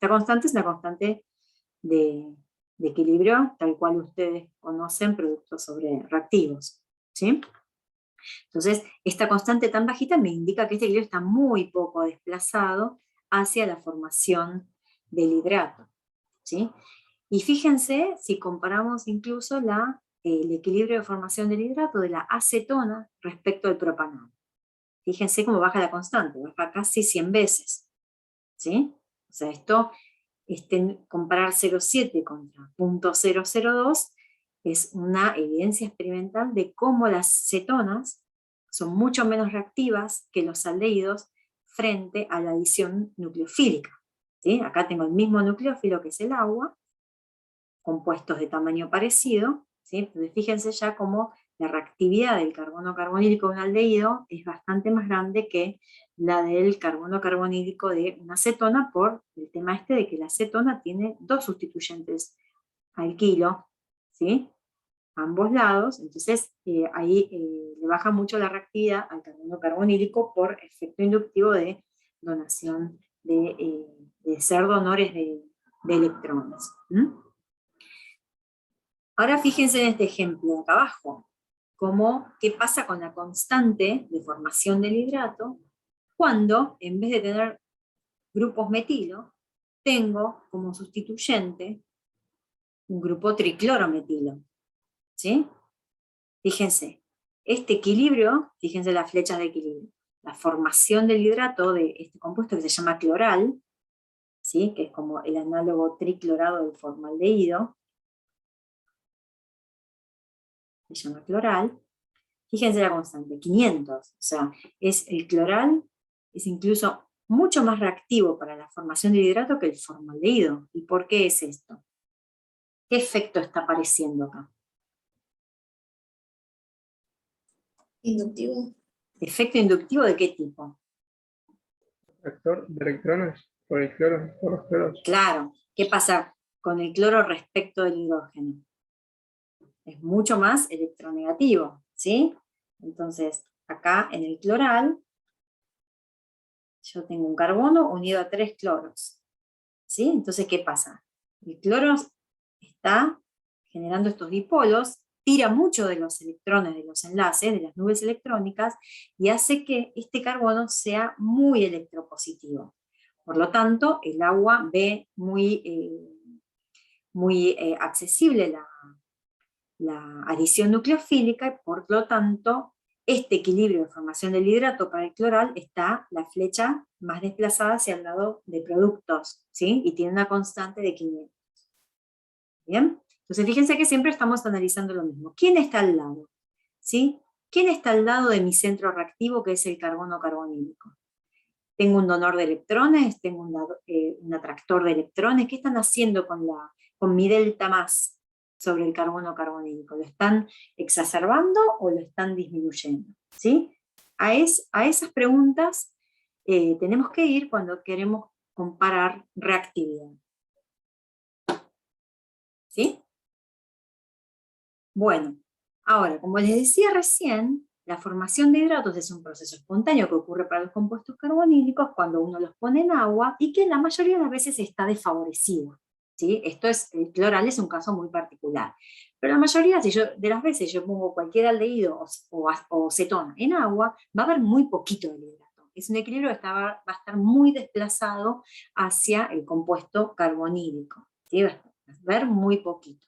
constante es una constante de equilibrio, tal cual ustedes conocen, productos sobre reactivos, ¿sí? Entonces, esta constante tan bajita me indica que este equilibrio está muy poco desplazado hacia la formación del hidrato, ¿sí? Y fíjense, si comparamos incluso el equilibrio de formación del hidrato de la acetona respecto al propanal. Fíjense cómo baja la constante, baja casi 100 veces, ¿sí? O sea, comparar 0,7 contra 0,002 es una evidencia experimental de cómo las cetonas son mucho menos reactivas que los aldehídos frente a la adición nucleofílica, ¿sí? Acá tengo el mismo nucleófilo que es el agua, compuestos de tamaño parecido, ¿sí? Entonces fíjense ya cómo la reactividad del carbono carbonílico de un aldehído es bastante más grande que la del carbono carbonílico de una cetona, por el tema de que la cetona tiene dos sustituyentes alquilo, ¿sí? A ambos lados, entonces ahí le baja mucho la reactividad al carbono carbonílico por efecto inductivo de donación de ser donores de electrones. Ahora fíjense en este ejemplo de acá abajo, qué pasa con la constante de formación del hidrato cuando, en vez de tener grupos metilo, tengo como sustituyente un grupo triclorometilo, ¿sí? Fíjense, este equilibrio, fíjense las flechas de equilibrio, la formación del hidrato de este compuesto que se llama cloral, ¿sí? Que es como el análogo triclorado del formaldehído, se llama cloral. Fíjense la constante, 500, o sea, el cloral es incluso mucho más reactivo para la formación del hidrato que el formaldehído. ¿Y por qué es esto? ¿Qué efecto está apareciendo acá? Inductivo. ¿Efecto inductivo de qué tipo? Vector de electrones por el cloro, por los cloros. Claro, ¿qué pasa con el cloro respecto del hidrógeno? Es mucho más electronegativo, ¿sí? Entonces, acá en el cloral, yo tengo un carbono unido a 3 cloros, ¿sí? Entonces, ¿qué pasa? El cloro está generando estos dipolos, tira mucho de los electrones de los enlaces, de las nubes electrónicas, y hace que este carbono sea muy electropositivo. Por lo tanto, el agua ve muy accesible la adición nucleofílica, y por lo tanto, este equilibrio de formación del hidrato para el cloral está la flecha más desplazada hacia el lado de productos, ¿sí? Y tiene una constante de 500. ¿Bien? Entonces fíjense que siempre estamos analizando lo mismo. ¿Quién está al lado? ¿Sí? ¿Quién está al lado de mi centro reactivo, que es el carbono carbonílico? Tengo un donor de electrones, tengo un atractor de electrones. ¿Qué están haciendo con mi delta más sobre el carbono carbonílico? ¿Lo están exacerbando o lo están disminuyendo? ¿Sí? A esas preguntas tenemos que ir cuando queremos comparar reactividad. ¿Sí? Bueno, ahora, como les decía recién, la formación de hidratos es un proceso espontáneo que ocurre para los compuestos carbonílicos cuando uno los pone en agua y que la mayoría de las veces está desfavorecido, ¿sí? El cloral es un caso muy particular. Pero la mayoría de las veces yo pongo cualquier aldehído o cetona en agua, va a haber muy poquito de hidrato. Es un equilibrio que va a estar muy desplazado hacia el compuesto carbonílico, ¿sí? Va a haber muy poquito.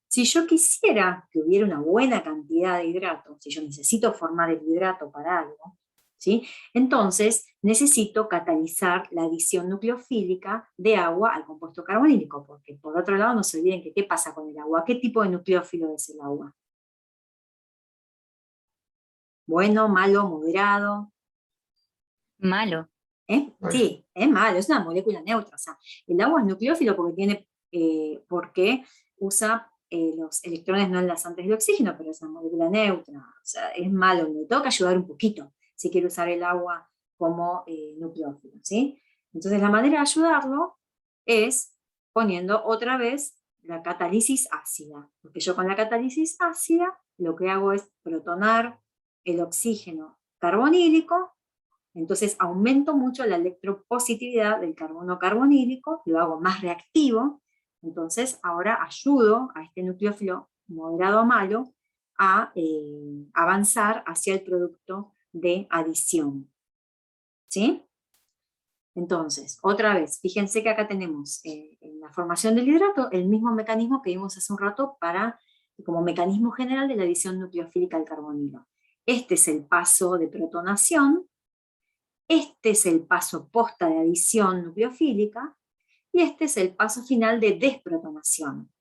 Si yo quisiera que hubiera una buena cantidad de hidrato, si yo necesito formar el hidrato para algo, ¿sí? Entonces necesito catalizar la adición nucleofílica de agua al compuesto carbonílico, porque por otro lado no se olviden que ¿qué pasa con el agua? ¿Qué tipo de nucleófilo es el agua? Bueno, malo, moderado. Malo. Sí, es malo, es una molécula neutra. O sea, el agua es nucleófilo porque usa los electrones no enlazantes del oxígeno, pero es una molécula neutra. O sea, es malo, me tengo que ayudar un poquito si quiero usar el agua como nucleófilo, ¿sí? Entonces la manera de ayudarlo es poniendo otra vez la catálisis ácida, porque yo con la catálisis ácida lo que hago es protonar el oxígeno carbonílico. Entonces aumento mucho la electropositividad del carbono carbonílico, lo hago más reactivo. Entonces ahora ayudo a este nucleófilo moderado a malo a avanzar hacia el producto de adición. ¿Sí? Entonces, otra vez, fíjense que acá tenemos en la formación del hidrato el mismo mecanismo que vimos hace un rato como mecanismo general de la adición nucleofílica al carbonilo. Este es el paso de protonación. Este es el paso posta de adición nucleofílica, y este es el paso final de desprotonación.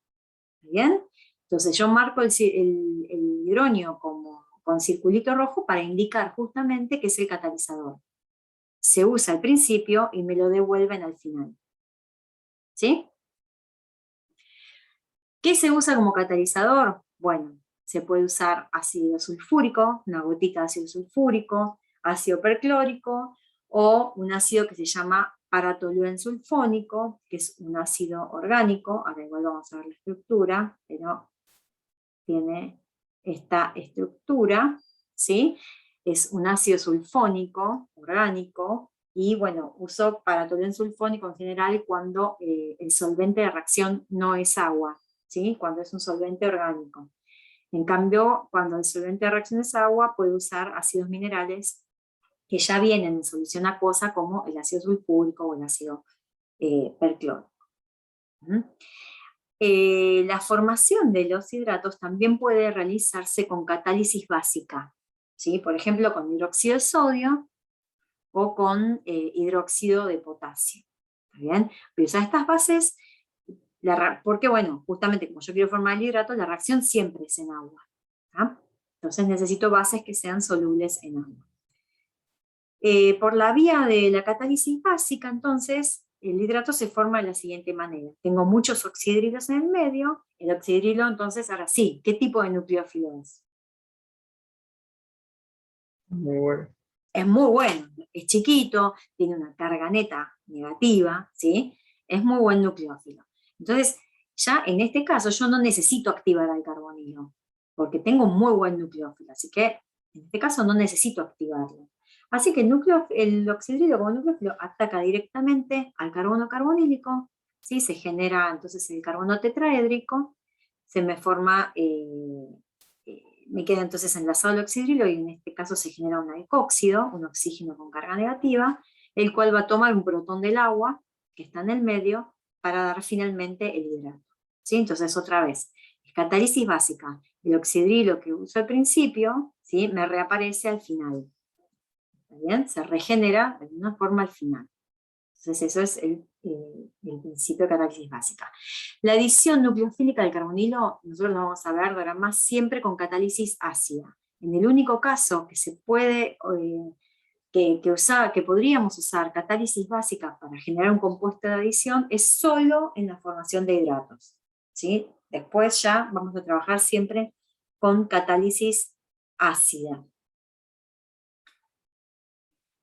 ¿Bien? Entonces yo marco el hidronio con circulito rojo para indicar justamente que es el catalizador. Se usa al principio y me lo devuelven al final. ¿Sí? ¿Qué se usa como catalizador? Bueno, se puede usar ácido sulfúrico, una gotita de ácido sulfúrico, ácido perclórico, o un ácido que se llama paratoluensulfónico, que es un ácido orgánico. Ahora igual vamos a ver la estructura, pero tiene esta estructura, ¿sí? Es un ácido sulfónico orgánico, y bueno, uso paratoluensulfónico en general cuando el solvente de reacción no es agua, ¿sí? Cuando es un solvente orgánico. En cambio, cuando el solvente de reacción es agua, puedo usar ácidos minerales que ya vienen en solución acuosa, como el ácido sulfúrico o el ácido perclórico. La formación de los hidratos también puede realizarse con catálisis básica, ¿sí? Por ejemplo, con hidróxido de sodio o con hidróxido de potasio. ¿Está bien? Voy a usar estas bases, porque bueno, justamente como yo quiero formar el hidrato, la reacción siempre es en agua. ¿Tá? Entonces necesito bases que sean solubles en agua. Por la vía de la catálisis básica, entonces, el hidrato se forma de la siguiente manera. Tengo muchos oxidrilos en el medio, el oxidrilo, entonces, ahora sí, ¿qué tipo de nucleófilo es? Muy bueno. Es muy bueno, es chiquito, tiene una carga neta negativa, ¿sí? Es muy buen nucleófilo. Entonces, ya en este caso yo no necesito activar al carbonilo, porque tengo un muy buen nucleófilo, así que en este caso no necesito activarlo. Así que el oxidrilo como nucleófilo ataca directamente al carbono carbonílico, ¿sí? Se genera entonces el carbono tetraédrico, se me forma, me queda entonces enlazado el oxidrilo y en este caso se genera un alcóxido, un oxígeno con carga negativa, el cual va a tomar un protón del agua que está en el medio para dar finalmente el hidrato. ¿Sí? Entonces otra vez, catálisis básica, el oxidrilo que uso al principio, ¿sí? Me reaparece al final. ¿Está bien? Se regenera de alguna forma al final. Entonces eso es el principio de catálisis básica. La adición nucleofílica del carbonilo, nosotros lo vamos a ver ahora más siempre con catálisis ácida. En el único caso que se puede, que podríamos usar catálisis básica para generar un compuesto de adición es solo en la formación de hidratos. ¿Sí? Después ya vamos a trabajar siempre con catálisis ácida.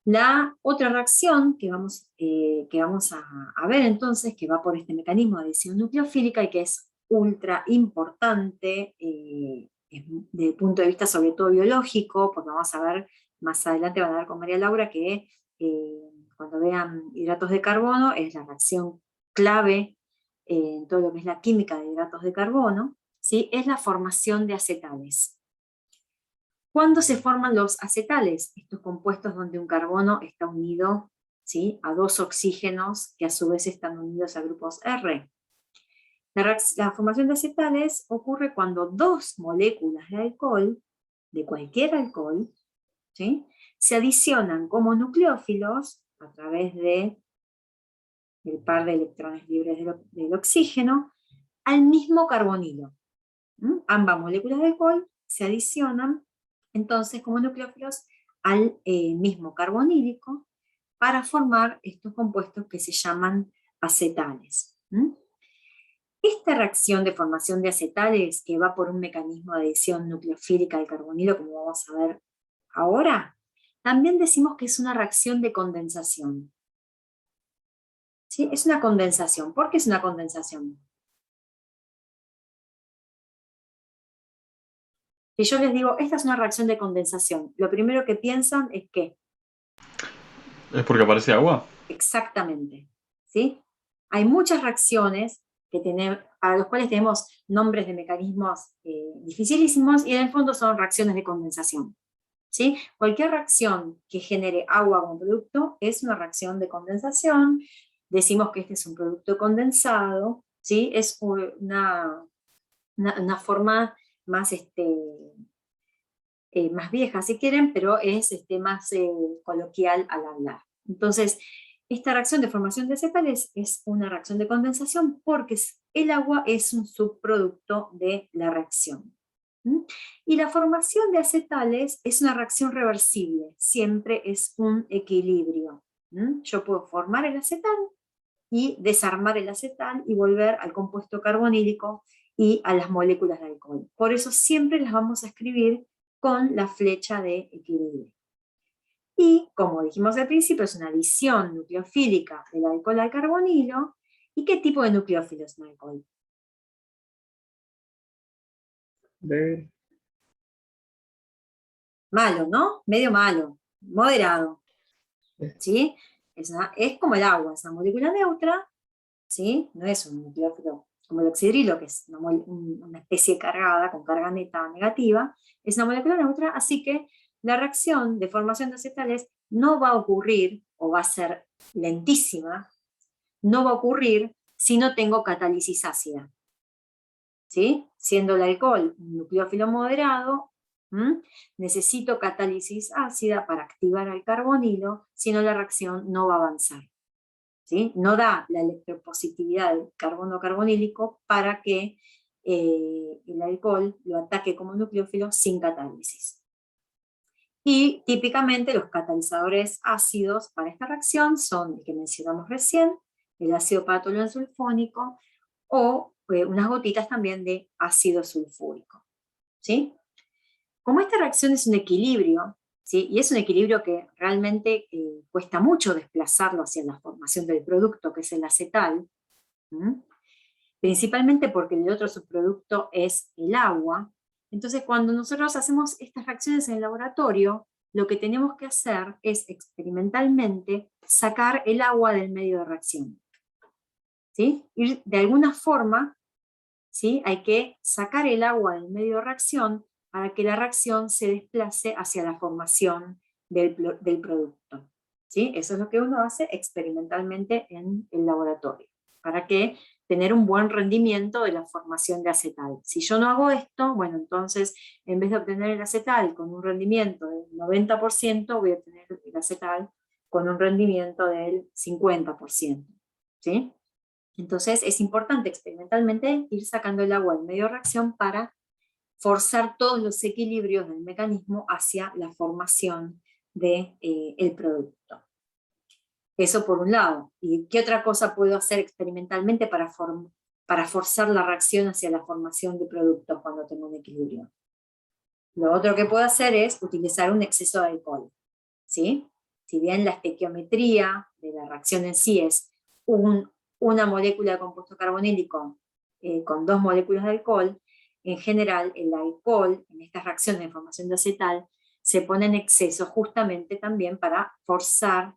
La otra reacción que vamos a ver entonces, que va por este mecanismo de adición nucleofílica y que es ultra importante desde el punto de vista sobre todo biológico, porque vamos a ver más adelante, van a ver con María Laura, que cuando vean hidratos de carbono es la reacción clave en todo lo que es la química de hidratos de carbono, ¿sí? Es la formación de acetales. ¿Cuándo se forman los acetales? Estos compuestos donde un carbono está unido, ¿sí? A dos oxígenos que a su vez están unidos a grupos R. La formación de acetales ocurre cuando dos moléculas de alcohol, de cualquier alcohol, ¿sí? Se adicionan como nucleófilos a través del par de electrones libres del oxígeno al mismo carbonilo. Ambas moléculas de alcohol se adicionan entonces como nucleófilos al mismo carbonílico para formar estos compuestos que se llaman acetales. Esta reacción de formación de acetales, que va por un mecanismo de adición nucleofílica al carbonilo, como vamos a ver ahora, también decimos que es una reacción de condensación. ¿Sí? Es una condensación. ¿Por qué es una condensación? Si yo les digo, esta es una reacción de condensación, lo primero que piensan es que... ¿Es porque aparece agua? Exactamente. ¿Sí? Hay muchas reacciones para las cuales tenemos nombres de mecanismos dificilísimos y en el fondo son reacciones de condensación. ¿Sí? Cualquier reacción que genere agua como producto es una reacción de condensación. Decimos que este es un producto condensado, ¿sí? Es una forma más, más vieja si quieren, pero es más coloquial al hablar. Entonces, esta reacción de formación de acetales es una reacción de condensación porque el agua es un subproducto de la reacción. Y la formación de acetales es una reacción reversible, siempre es un equilibrio. Yo puedo formar el acetal y desarmar el acetal y volver al compuesto carbonílico y a las moléculas de alcohol. Por eso siempre las vamos a escribir con la flecha de equilibrio. Y, como dijimos al principio, es una adición nucleofílica del alcohol al carbonilo. ¿Y qué tipo de nucleófilo es un alcohol? Débil. Malo, ¿no? Medio malo, moderado. ¿Sí? Es como el agua, es una molécula neutra, ¿sí? No es un nucleófilo como el oxidrilo, que es una especie cargada, con carga neta negativa, es una molécula neutra, así que la reacción de formación de acetales no va a ocurrir, o va a ser lentísima, no va a ocurrir si no tengo catálisis ácida. ¿Sí? Siendo el alcohol un nucleófilo moderado, Necesito catálisis ácida para activar al carbonilo, si no la reacción no va a avanzar. ¿Sí? No da la electropositividad del carbono carbonílico para que el alcohol lo ataque como nucleófilo sin catálisis. Y típicamente los catalizadores ácidos para esta reacción son el que mencionamos recién, el ácido patoloensulfónico o unas gotitas también de ácido sulfúrico. ¿Sí? Como esta reacción es un equilibrio, ¿sí? Y es un equilibrio que realmente cuesta mucho desplazarlo hacia la formación del producto, que es el acetal, principalmente porque el otro subproducto es el agua. Entonces cuando nosotros hacemos estas reacciones en el laboratorio, lo que tenemos que hacer es experimentalmente sacar el agua del medio de reacción. ¿Sí? Y de alguna forma, ¿sí? Hay que sacar el agua del medio de reacción para que la reacción se desplace hacia la formación del producto. ¿Sí? Eso es lo que uno hace experimentalmente en el laboratorio, para que tener un buen rendimiento de la formación de acetal. Si yo no hago esto, bueno, entonces en vez de obtener el acetal con un rendimiento del 90%, voy a obtener el acetal con un rendimiento del 50%. ¿Sí? Entonces es importante experimentalmente ir sacando el agua del medio de reacción para forzar todos los equilibrios del mecanismo hacia la formación del producto. Eso por un lado. ¿Y qué otra cosa puedo hacer experimentalmente para forzar la reacción hacia la formación de productos cuando tengo un equilibrio? Lo otro que puedo hacer es utilizar un exceso de alcohol. ¿Sí? Si bien la estequiometría de la reacción en sí es una molécula de compuesto carbonílico con 2 moléculas de alcohol, en general el alcohol en estas reacciones de formación de acetal se pone en exceso justamente también para forzar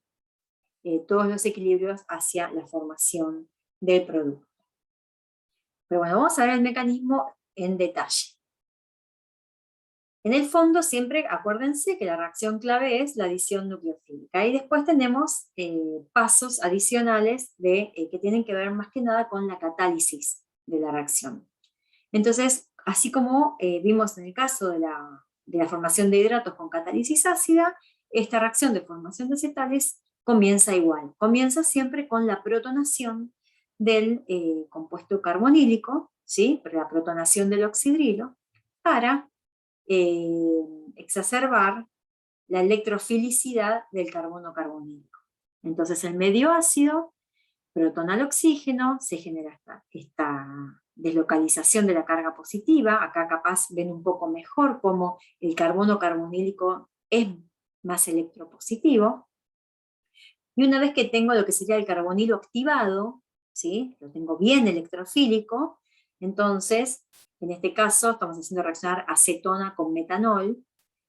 todos los equilibrios hacia la formación del producto. Pero bueno, vamos a ver el mecanismo en detalle. En el fondo siempre acuérdense que la reacción clave es la adición nucleofílica, y después tenemos pasos adicionales que tienen que ver más que nada con la catálisis de la reacción. Entonces, así como vimos en el caso de la formación de hidratos con catálisis ácida, esta reacción de formación de acetales comienza igual. Comienza siempre con la protonación del compuesto carbonílico, ¿sí? La protonación del oxidrilo, para exacerbar la electrofilicidad del carbono carbonílico. Entonces el medio ácido protona el oxígeno, se genera esta deslocalización de la carga positiva. Acá capaz ven un poco mejor cómo el carbono carbonílico es más electropositivo. Y una vez que tengo lo que sería el carbonilo activado, ¿sí? Lo tengo bien electrofílico, entonces, en este caso estamos haciendo reaccionar acetona con metanol.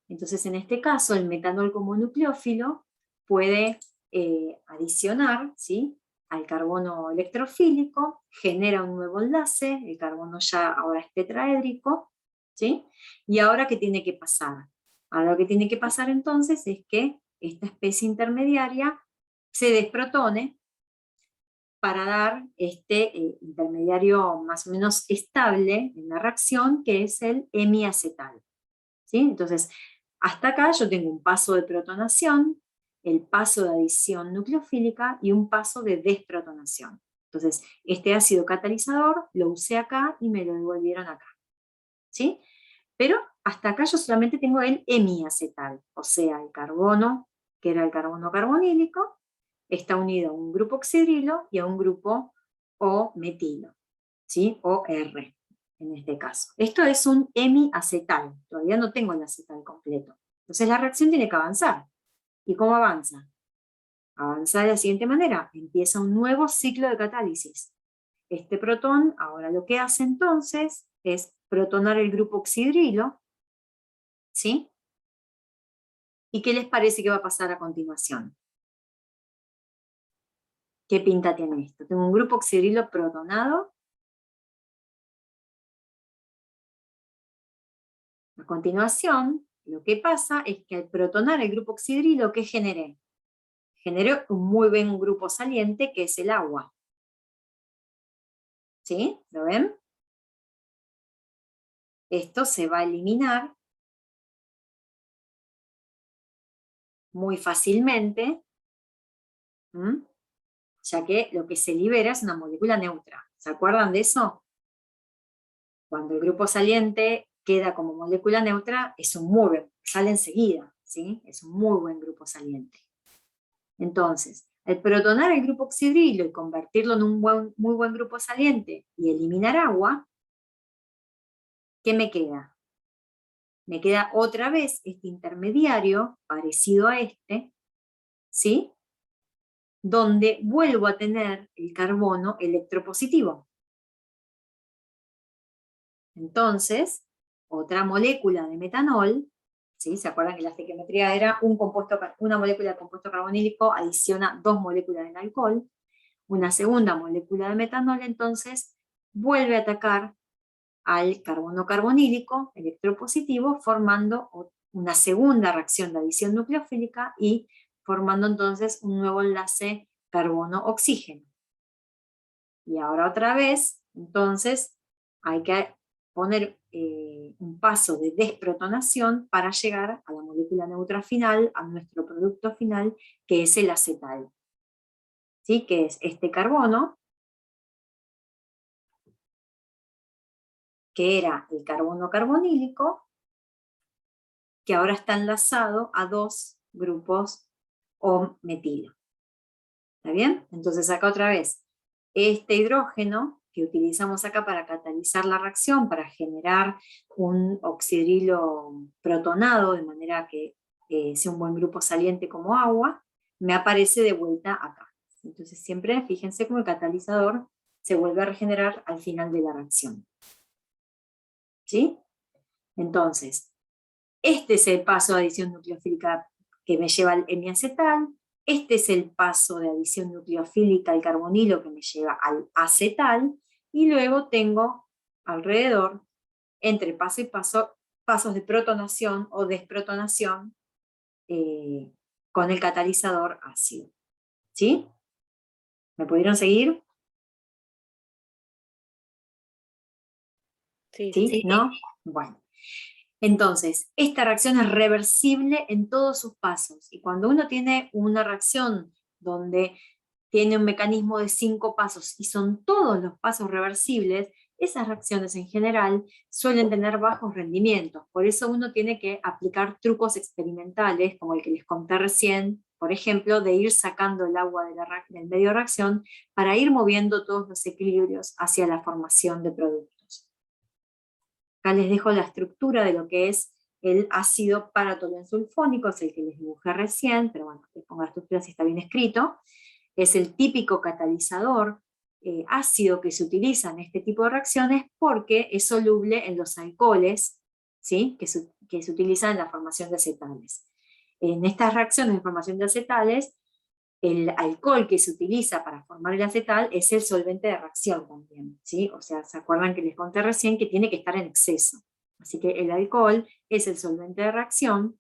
Entonces en este caso el metanol como nucleófilo puede adicionar, ¿sí? Al carbono electrofílico, genera un nuevo enlace, el carbono ya ahora es tetraédrico, ¿sí? Y ahora ¿qué tiene que pasar? Ahora lo que tiene que pasar entonces es que esta especie intermediaria se desprotone para dar este intermediario más o menos estable en la reacción, que es el hemiacetal. ¿Sí? Entonces, hasta acá yo tengo un paso de protonación, el paso de adición nucleofílica y un paso de desprotonación. Entonces, este ácido catalizador lo usé acá y me lo devolvieron acá. ¿Sí? Pero hasta acá yo solamente tengo el hemiacetal, o sea, el carbono, que era el carbono carbonílico, está unido a un grupo oxidrilo y a un grupo O-metilo, ¿sí? O R, en este caso. Esto es un hemiacetal, todavía no tengo el acetal completo. Entonces la reacción tiene que avanzar. ¿Y cómo avanza? Avanza de la siguiente manera, empieza un nuevo ciclo de catálisis. Este protón ahora lo que hace entonces es protonar el grupo oxidrilo, ¿sí? ¿Y qué les parece que va a pasar a continuación? ¿Qué pinta tiene esto? Tengo un grupo oxidrilo protonado. A continuación, lo que pasa es que al protonar el grupo oxidrilo, ¿qué generé? Generé un muy buen grupo saliente, que es el agua. ¿Sí? ¿Lo ven? Esto se va a eliminar muy fácilmente, ya que lo que se libera es una molécula neutra. ¿Se acuerdan de eso? Cuando el grupo saliente queda como molécula neutra, es un muy buen, sale enseguida, ¿sí? Es un muy buen grupo saliente. Entonces, al protonar el grupo oxidrilo y convertirlo en un muy buen grupo saliente y eliminar agua, ¿qué me queda? Me queda otra vez este intermediario, parecido a este, ¿sí? Donde vuelvo a tener el carbono electropositivo. Entonces, otra molécula de metanol, ¿sí? ¿Se acuerdan que la estequiometría era una molécula de compuesto carbonílico adiciona 2 moléculas del alcohol? Una segunda molécula de metanol, entonces, vuelve a atacar al carbono carbonílico electropositivo, formando una segunda reacción de adición nucleofílica y formando entonces un nuevo enlace carbono-oxígeno. Y ahora otra vez, entonces, hay que poner un paso de desprotonación para llegar a la molécula neutra final, a nuestro producto final, que es el acetal. ¿Sí? Que es este carbono, que era el carbono carbonílico, que ahora está enlazado a 2 grupos O metilo. ¿Está bien? Entonces acá otra vez, este hidrógeno que utilizamos acá para catalizar la reacción, para generar un oxidrilo protonado, de manera que sea un buen grupo saliente como agua, me aparece de vuelta acá. Entonces siempre fíjense cómo el catalizador se vuelve a regenerar al final de la reacción. ¿Sí? Entonces, este es el paso de adición nucleofílica que me lleva al hemiacetal, este es el paso de adición nucleofílica al carbonilo que me lleva al acetal, y luego tengo alrededor, entre paso y paso, pasos de protonación o desprotonación con el catalizador ácido. ¿Sí? ¿Me pudieron seguir? Sí, ¿Sí? sí. ¿No? Bueno. Entonces, esta reacción es reversible en todos sus pasos, y cuando uno tiene una reacción donde tiene un mecanismo de 5 pasos y son todos los pasos reversibles, esas reacciones en general suelen tener bajos rendimientos. Por eso uno tiene que aplicar trucos experimentales, como el que les conté recién, por ejemplo, de ir sacando el agua del medio de reacción para ir moviendo todos los equilibrios hacia la formación de productos. Acá les dejo la estructura de lo que es el ácido paratoluensulfónico, es el que les dibujé recién, pero bueno, les pongo la estructura si está bien escrito. Es el típico catalizador ácido que se utiliza en este tipo de reacciones porque es soluble en los alcoholes, ¿sí? que se utilizan en la formación de acetales. En estas reacciones de formación de acetales, el alcohol que se utiliza para formar el acetal es el solvente de reacción también, ¿sí? O sea, ¿se acuerdan que les conté recién que tiene que estar en exceso? Así que el alcohol es el solvente de reacción,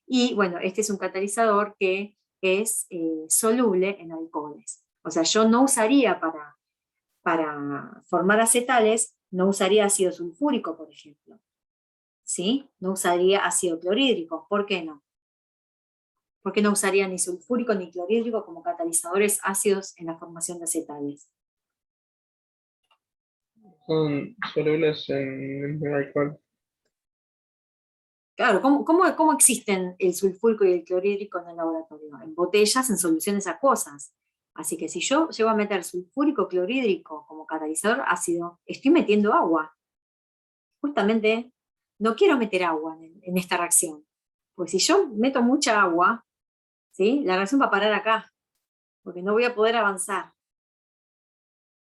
y bueno, este es un catalizador que es soluble en alcoholes. O sea, yo no usaría para formar acetales, no usaría ácido sulfúrico, por ejemplo, ¿sí? No usaría ácido clorhídrico. ¿Por qué no? ¿Por qué no usaría ni sulfúrico ni clorhídrico como catalizadores ácidos en la formación de acetales? Son solubles en el alcohol. Claro, ¿cómo existen el sulfúrico y el clorhídrico en el laboratorio? En botellas, en soluciones acuosas. Así que si yo llego a meter sulfúrico clorhídrico como catalizador ácido, estoy metiendo agua. Justamente no quiero meter agua en esta reacción. Pues si yo meto mucha agua, ¿sí? La reacción va a parar acá, porque no voy a poder avanzar.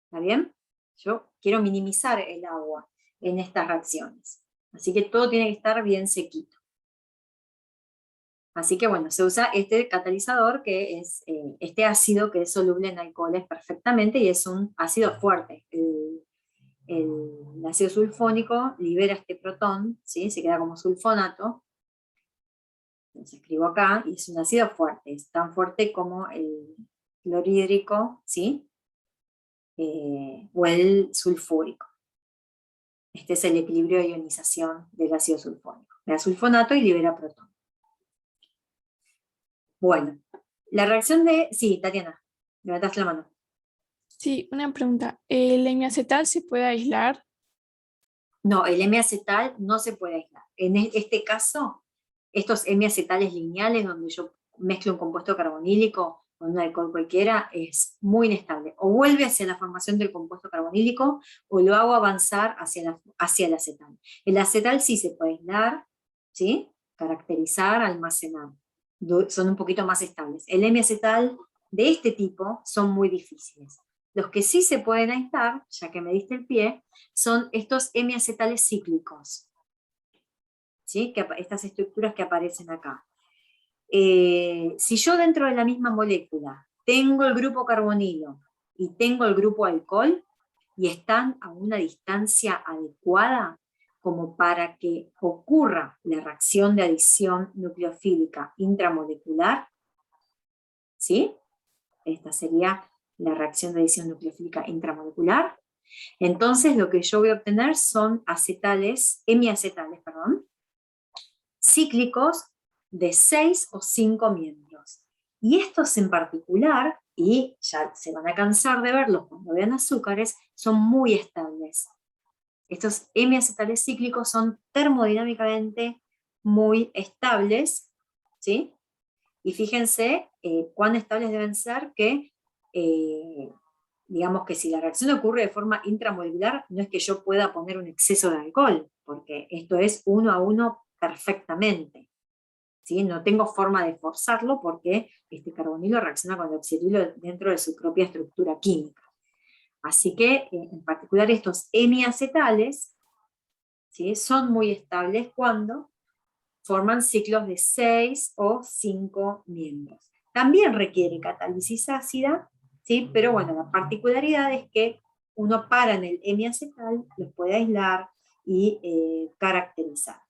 ¿Está bien? Yo quiero minimizar el agua en estas reacciones. Así que todo tiene que estar bien sequito. Así que bueno, se usa este catalizador que es este ácido que es soluble en alcoholes perfectamente y es un ácido fuerte. El ácido sulfónico libera este protón, ¿sí? Se queda como sulfonato. Entonces escribo acá, y es un ácido fuerte, es tan fuerte como el clorhídrico, ¿sí? O el sulfúrico. Este es el equilibrio de ionización del ácido sulfónico. Le da sulfonato y libera protón. Bueno, la reacción de... Sí, Tatiana, levantaste la mano. Sí, una pregunta. ¿El hemiacetal se puede aislar? No, el hemiacetal no se puede aislar. En este caso, estos hemiacetales lineales, donde yo mezclo un compuesto carbonílico con un alcohol cualquiera, es muy inestable. O vuelve hacia la formación del compuesto carbonílico, o lo hago avanzar hacia el acetal. El acetal sí se puede aislar, ¿sí? Caracterizar, almacenar. Son un poquito más estables. El hemiacetal de este tipo son muy difíciles. Los que sí se pueden aislar, ya que me diste el pie, son estos hemiacetales cíclicos, ¿sí? Estas estructuras que aparecen acá. Si yo dentro de la misma molécula tengo el grupo carbonilo y tengo el grupo alcohol, y están a una distancia adecuada como para que ocurra la reacción de adición nucleofílica intramolecular, ¿sí? Esta sería la reacción de adición nucleofílica intramolecular. Entonces lo que yo voy a obtener son hemiacetales, cíclicos de 6 o 5 miembros. Y estos en particular, y ya se van a cansar de verlos cuando vean azúcares, son muy estables. Estos hemiacetales cíclicos son termodinámicamente muy estables, ¿sí? Y fíjense cuán estables deben ser que digamos que si la reacción ocurre de forma intramolecular, no es que yo pueda poner un exceso de alcohol, porque esto es 1 a 1 perfectamente. ¿Sí? No tengo forma de forzarlo porque este carbonilo reacciona con el oxidilo dentro de su propia estructura química. Así que, en particular, estos hemiacetales, ¿sí? Son muy estables cuando forman ciclos de 6 o 5 miembros. También requiere catálisis ácida, ¿sí? Pero bueno, la particularidad es que uno para en el hemiacetal, los puede aislar y caracterizar.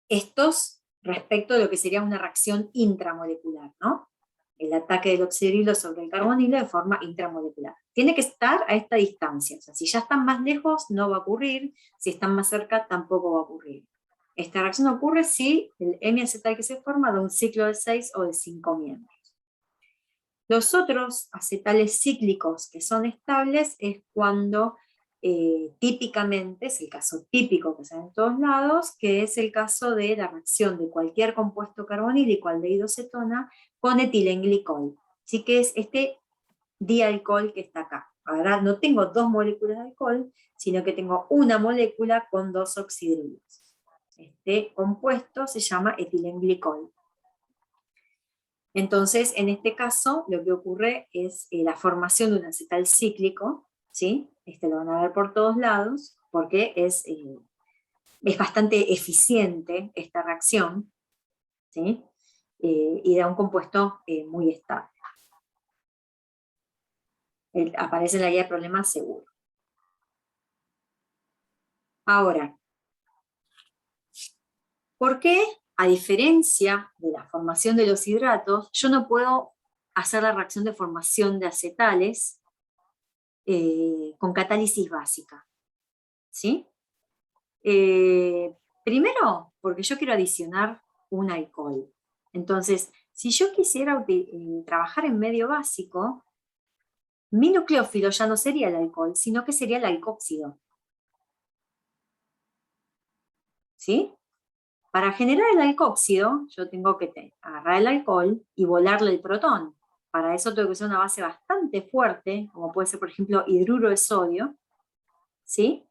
Estos respecto de lo que sería una reacción intramolecular, ¿no? El ataque del oxidrilo sobre el carbonilo de forma intramolecular. Tiene que estar a esta distancia, o sea, si ya están más lejos no va a ocurrir, si están más cerca tampoco va a ocurrir. Esta reacción ocurre si el hemiacetal que se forma da un ciclo de 6 o de 5 miembros. Los otros acetales cíclicos que son estables es cuando típicamente, es el caso típico que se da en todos lados, que es el caso de la reacción de cualquier compuesto carbonílico aldehído cetona con etilenglicol. Así que es este dialcohol que está acá. Ahora no tengo dos moléculas de alcohol, sino que tengo una molécula con dos oxidrilos. Este compuesto se llama etilenglicol. Entonces, en este caso, lo que ocurre es la formación de un acetal cíclico, ¿sí? Lo van a ver por todos lados, porque es bastante eficiente esta reacción, ¿sí? Y da un compuesto muy estable. Aparece en la guía de problemas seguro. Ahora, ¿por qué, a diferencia de la formación de los hidratos, yo no puedo hacer la reacción de formación de acetales con catálisis básica? ¿Sí? Primero, porque yo quiero adicionar un alcohol. Entonces, si yo quisiera trabajar en medio básico, mi nucleófilo ya no sería el alcohol, sino que sería el alcóxido. ¿Sí? Para generar el alcóxido, yo tengo que agarrar el alcohol y volarle el protón. Para eso tengo que usar una base bastante fuerte, como puede ser, por ejemplo, hidruro de sodio, ¿sí?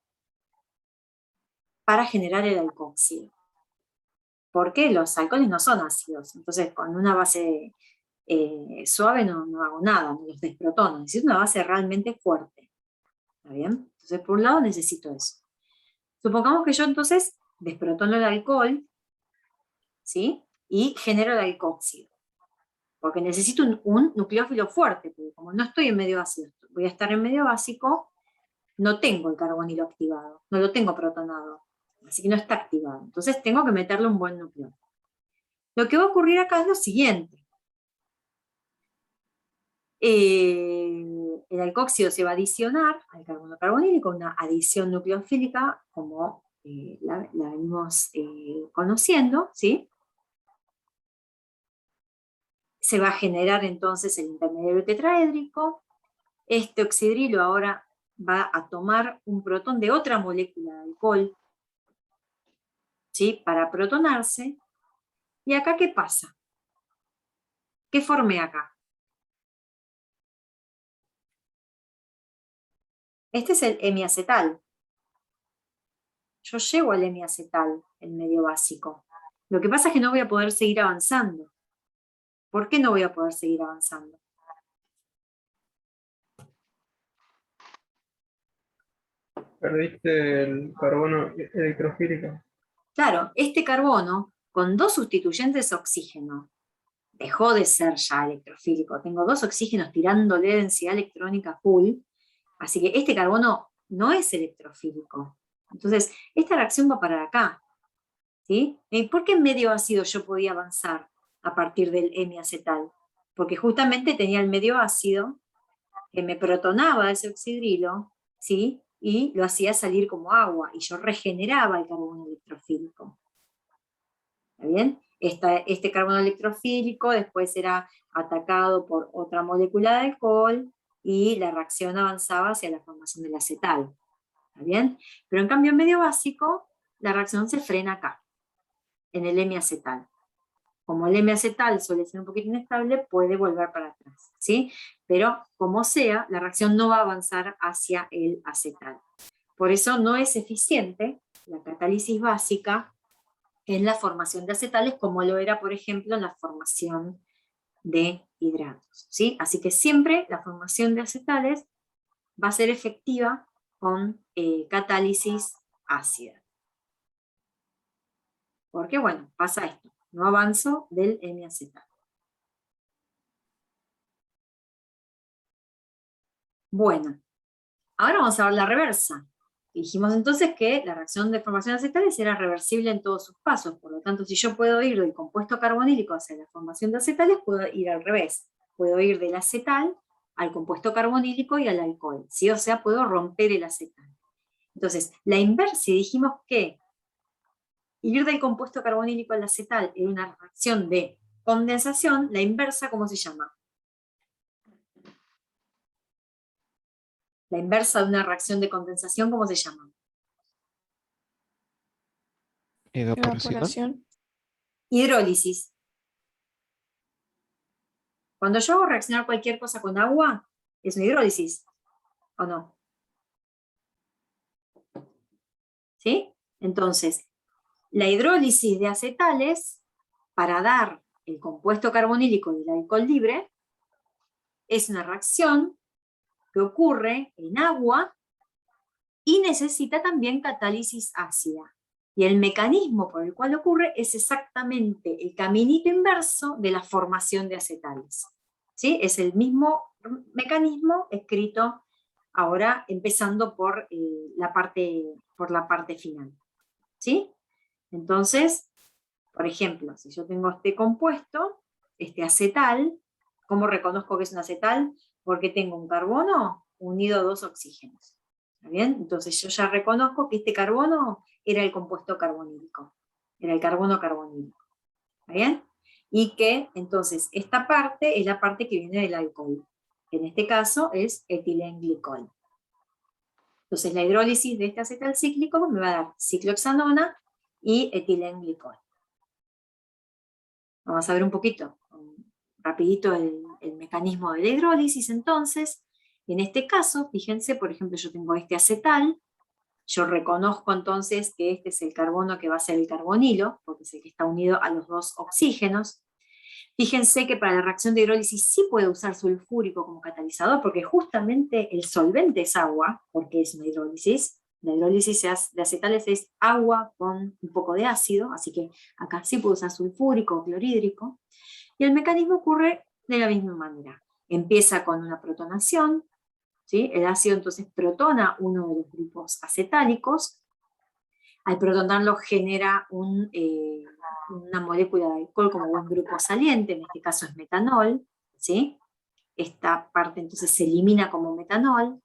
Para generar el alcóxido. Porque los alcoholes no son ácidos, entonces con una base suave no hago nada, no los desprotono, necesito una base realmente fuerte. ¿Está bien? Entonces por un lado necesito eso. Supongamos que yo entonces desprotono el alcohol, ¿sí? Y genero el alcóxido. Porque necesito un nucleófilo fuerte, porque como no estoy en medio ácido, voy a estar en medio básico, no tengo el carbonilo activado, no lo tengo protonado, así que no está activado. Entonces tengo que meterle un buen nucleófilo. Lo que va a ocurrir acá es lo siguiente. El alcóxido se va a adicionar al carbono carbonílico, una adición nucleofílica, como la venimos conociendo, ¿sí? se va a generar entonces el intermediario tetraédrico. Este oxidrilo ahora va a tomar un protón de otra molécula de alcohol, ¿sí? Para protonarse. ¿Y acá qué pasa? ¿Qué formé acá? Este es el hemiacetal. Yo llego al hemiacetal, el medio básico. Lo que pasa es que no voy a poder seguir avanzando. ¿Por qué no voy a poder seguir avanzando? Perdiste el carbono electrofílico. Claro, este carbono, con dos sustituyentes de oxígeno, dejó de ser ya electrofílico. Tengo dos oxígenos tirándole densidad electrónica full, así que este carbono no es electrofílico. Entonces, esta reacción va para acá. ¿Sí? ¿Y por qué en medio ácido yo podía avanzar a partir del hemiacetal? Porque justamente tenía el medio ácido que me protonaba ese oxidrilo, ¿sí? Y lo hacía salir como agua, y yo regeneraba el carbono electrofílico. ¿Está bien? Este carbono electrofílico después era atacado por otra molécula de alcohol, y la reacción avanzaba hacia la formación del acetal. ¿Está bien? Pero en cambio en medio básico, la reacción se frena acá, en el hemiacetal. Como el hemiacetal suele ser un poquito inestable, puede volver para atrás, ¿sí? Pero como sea, la reacción no va a avanzar hacia el acetal. Por eso no es eficiente la catálisis básica en la formación de acetales, como lo era, por ejemplo, en la formación de hidratos, ¿sí? Así que siempre la formación de acetales va a ser efectiva con catálisis ácida. Porque, bueno, pasa esto. No avanzo del hemiacetal. Bueno, ahora vamos a ver la reversa. Dijimos entonces que la reacción de formación de acetales era reversible en todos sus pasos, por lo tanto, si yo puedo ir del compuesto carbonílico hacia la formación de acetales, puedo ir al revés. Puedo ir del acetal al compuesto carbonílico y al alcohol, ¿sí? O sea, puedo romper el acetal. Entonces, la inversa, si dijimos que ir del compuesto carbonílico al acetal era una reacción de condensación, la inversa, ¿cómo se llama? La inversa de una reacción de condensación, ¿cómo se llama? Evaporación. Hidrólisis. Cuando yo hago reaccionar cualquier cosa con agua, es una hidrólisis, ¿o no? ¿Sí? Entonces, la hidrólisis de acetales, para dar el compuesto carbonílico del alcohol libre, es una reacción que ocurre en agua y necesita también catálisis ácida. Y el mecanismo por el cual ocurre es exactamente el caminito inverso de la formación de acetales. ¿Sí? Es el mismo mecanismo escrito ahora empezando por la parte final. ¿Sí? Entonces, por ejemplo, si yo tengo este compuesto, este acetal, ¿cómo reconozco que es un acetal? Porque tengo un carbono unido a dos oxígenos. ¿Está bien? Entonces yo ya reconozco que este carbono era el compuesto carbonílico, era el carbono carbonílico. ¿Está bien? Y que entonces esta parte es la parte que viene del alcohol, que en este caso es etilenglicol. Entonces la hidrólisis de este acetal cíclico me va a dar ciclohexanona y etilenglicol. Vamos a ver un poquito, rapidito, el mecanismo de la hidrólisis entonces. En este caso, fíjense, por ejemplo, yo tengo este acetal, yo reconozco entonces que este es el carbono que va a ser el carbonilo, porque es el que está unido a los dos oxígenos. Fíjense que para la reacción de hidrólisis sí puedo usar sulfúrico como catalizador, porque justamente el solvente es agua, porque es una hidrólisis. La hidrólisis de acetales es agua con un poco de ácido, así que acá sí puedo usar sulfúrico o clorhídrico. Y el mecanismo ocurre de la misma manera. Empieza con una protonación, ¿sí? El ácido entonces protona uno de los grupos acetálicos. Al protonarlo genera una molécula de alcohol como buen grupo saliente, en este caso es metanol, ¿sí? Esta parte entonces se elimina como metanol.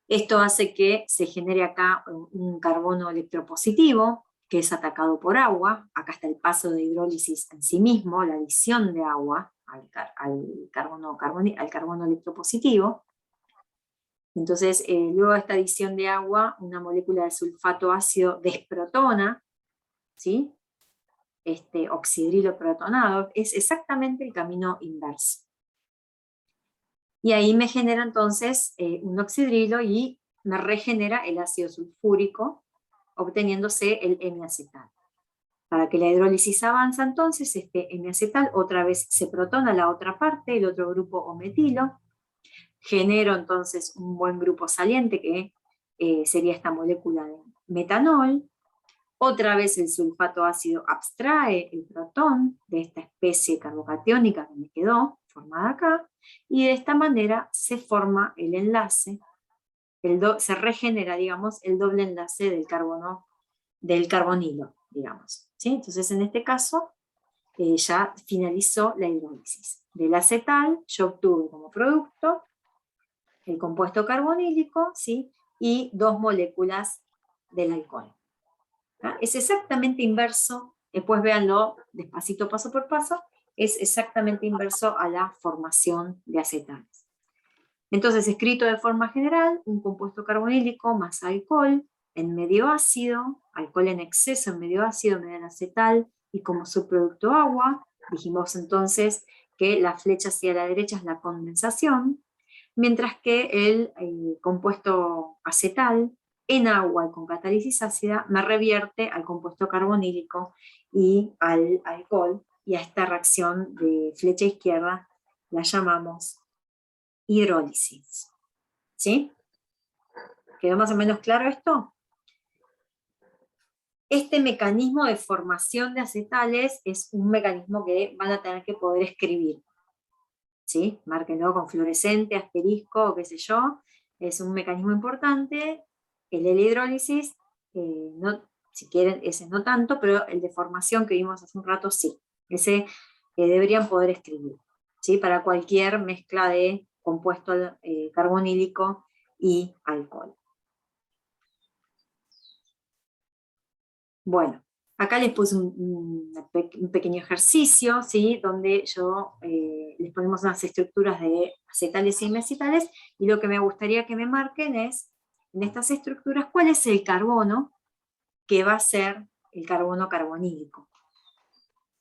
Esto hace que se genere acá un carbono electropositivo, que es atacado por agua. Acá está el paso de hidrólisis en sí mismo, la adición de agua, al carbono electropositivo. Entonces, luego de esta adición de agua, una molécula de sulfato ácido desprotona, ¿sí? Este oxidrilo protonado, es exactamente el camino inverso. Y ahí me genera entonces un oxidrilo y me regenera el ácido sulfúrico, obteniéndose el N-acetal. Para que la hidrólisis avance entonces, este N-acetal otra vez se protona la otra parte, el otro grupo o metilo, genero entonces un buen grupo saliente que sería esta molécula de metanol. Otra vez el sulfato ácido abstrae el protón de esta especie carbocatiónica que me quedó formada acá, y de esta manera se forma el enlace, se regenera, digamos, el doble enlace del carbonilo, digamos. ¿Sí? Entonces en este caso ya finalizó la hidrólisis. Del acetal yo obtuve como producto el compuesto carbonílico, ¿sí? Y 2 moléculas del alcohol. ¿Ah? Es exactamente inverso, después véanlo despacito, paso por paso, es exactamente inverso a la formación de acetales. Entonces, escrito de forma general, un compuesto carbonílico más alcohol en medio ácido, alcohol en exceso en medio ácido, medio acetal, y como subproducto agua. Dijimos entonces que la flecha hacia la derecha es la condensación, mientras que el compuesto acetal en agua y con catálisis ácida me revierte al compuesto carbonílico y al alcohol, y a esta reacción de flecha izquierda la llamamos hidrólisis. ¿Sí? ¿Quedó más o menos claro esto? Este mecanismo de formación de acetales es un mecanismo que van a tener que poder escribir. ¿Sí? Márquenlo con fluorescente, asterisco, o qué sé yo. Es un mecanismo importante. El de la hidrólisis, no, si quieren, ese no tanto, pero el de formación que vimos hace un rato, sí. Ese deberían poder escribir, ¿sí? Para cualquier mezcla de compuesto carbonílico y alcohol. Bueno, acá les puse un pequeño ejercicio, ¿sí? Donde les ponemos unas estructuras de acetales y diacetales, y lo que me gustaría que me marquen es, en estas estructuras, cuál es el carbono que va a ser el carbono carbonílico.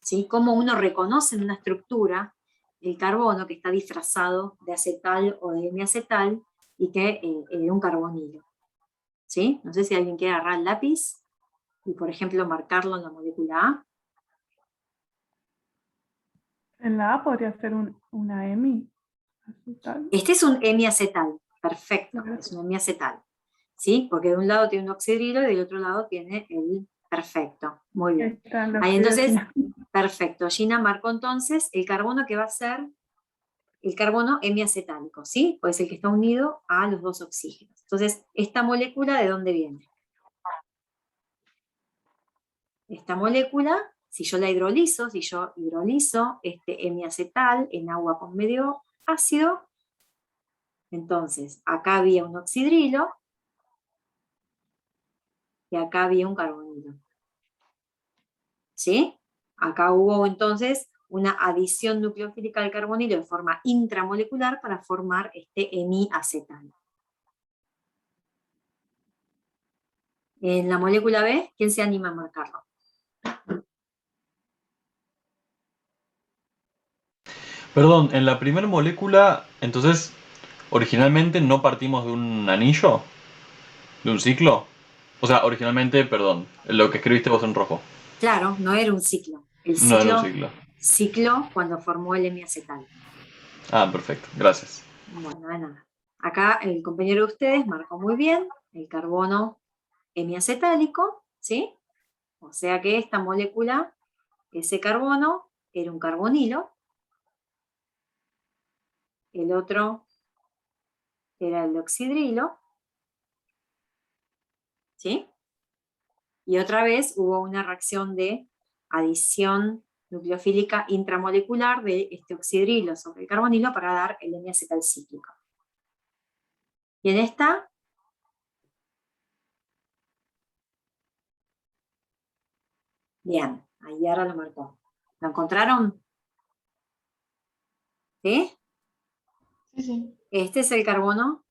¿Sí? Cómo uno reconoce en una estructura el carbono que está disfrazado de acetal o de diacetal y que es un carbonilo. ¿Sí? No sé si alguien quiere agarrar el lápiz y, por ejemplo, marcarlo en la molécula A. En la A podría ser una EMI. Acetal. Este es un hemiacetal, perfecto, Claro. es un hemiacetal, ¿sí? Porque de un lado tiene un oxidrilo y del otro lado tiene el perfecto, muy Ahí bien. está el Ahí entonces, oxidrilo. perfecto, Gina marcó entonces el carbono que va a ser el carbono hemiacetálico, ¿sí? Pues el que está unido a los 2 oxígenos. Entonces, ¿esta molécula de dónde viene? Esta molécula, si yo hidrolizo este hemiacetal en agua con medio ácido, entonces acá había un oxidrilo y acá había un carbonilo. ¿Sí? Acá hubo entonces una adición nucleofílica del carbonilo de forma intramolecular para formar este hemiacetal. En la molécula B, ¿quién se anima a marcarlo? Perdón, en la primera molécula, entonces, originalmente no partimos de un anillo, de un ciclo. O sea, originalmente, perdón, lo que escribiste vos en rojo. Claro, no era un ciclo. El No era un ciclo. ciclo cuando formó el hemiacetal. Ah, perfecto, gracias. Bueno, de nada. Acá el compañero de ustedes marcó muy bien el carbono hemiacetálico, ¿sí? O sea que esta molécula, ese carbono, era un carbonilo. El otro era el oxidrilo, ¿sí? Y otra vez hubo una reacción de adición nucleofílica intramolecular de este oxidrilo sobre el carbonilo para dar el hemiacetal cíclico. Y en esta, bien, ahí ahora lo marcó. ¿Lo encontraron? ¿Sí? Sí, sí. Este es el carbono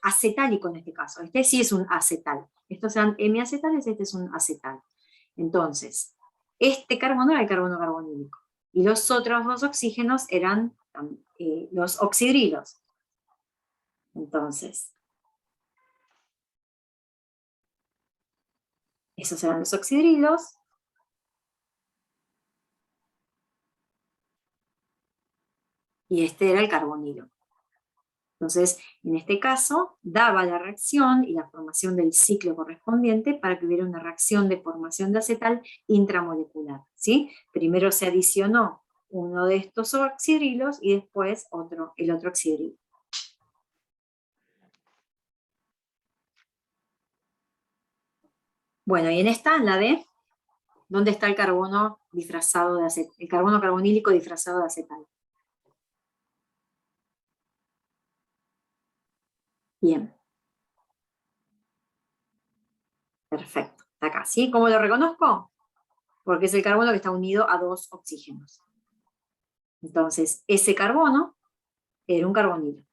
acetálico en este caso. Este sí es un acetal. Estos eran hemiacetales, este es un acetal. Entonces, este carbono era el carbono carbonílico. Y los otros dos oxígenos eran los oxidrilos. Entonces, esos eran los oxidrilos. Y este era el carbonilo. Entonces, en este caso, daba la reacción y la formación del ciclo correspondiente para que hubiera una reacción de formación de acetal intramolecular, ¿sí? Primero se adicionó uno de estos oxidrilos y después el otro oxidrilo. Bueno, y en esta, en la D, ¿dónde está el carbono disfrazado de acetal? El carbono carbonílico disfrazado de acetal. Bien. Perfecto. Está acá, ¿sí? ¿Cómo lo reconozco? Porque es el carbono que está unido a dos oxígenos. Entonces, ese carbono era un carbonilo.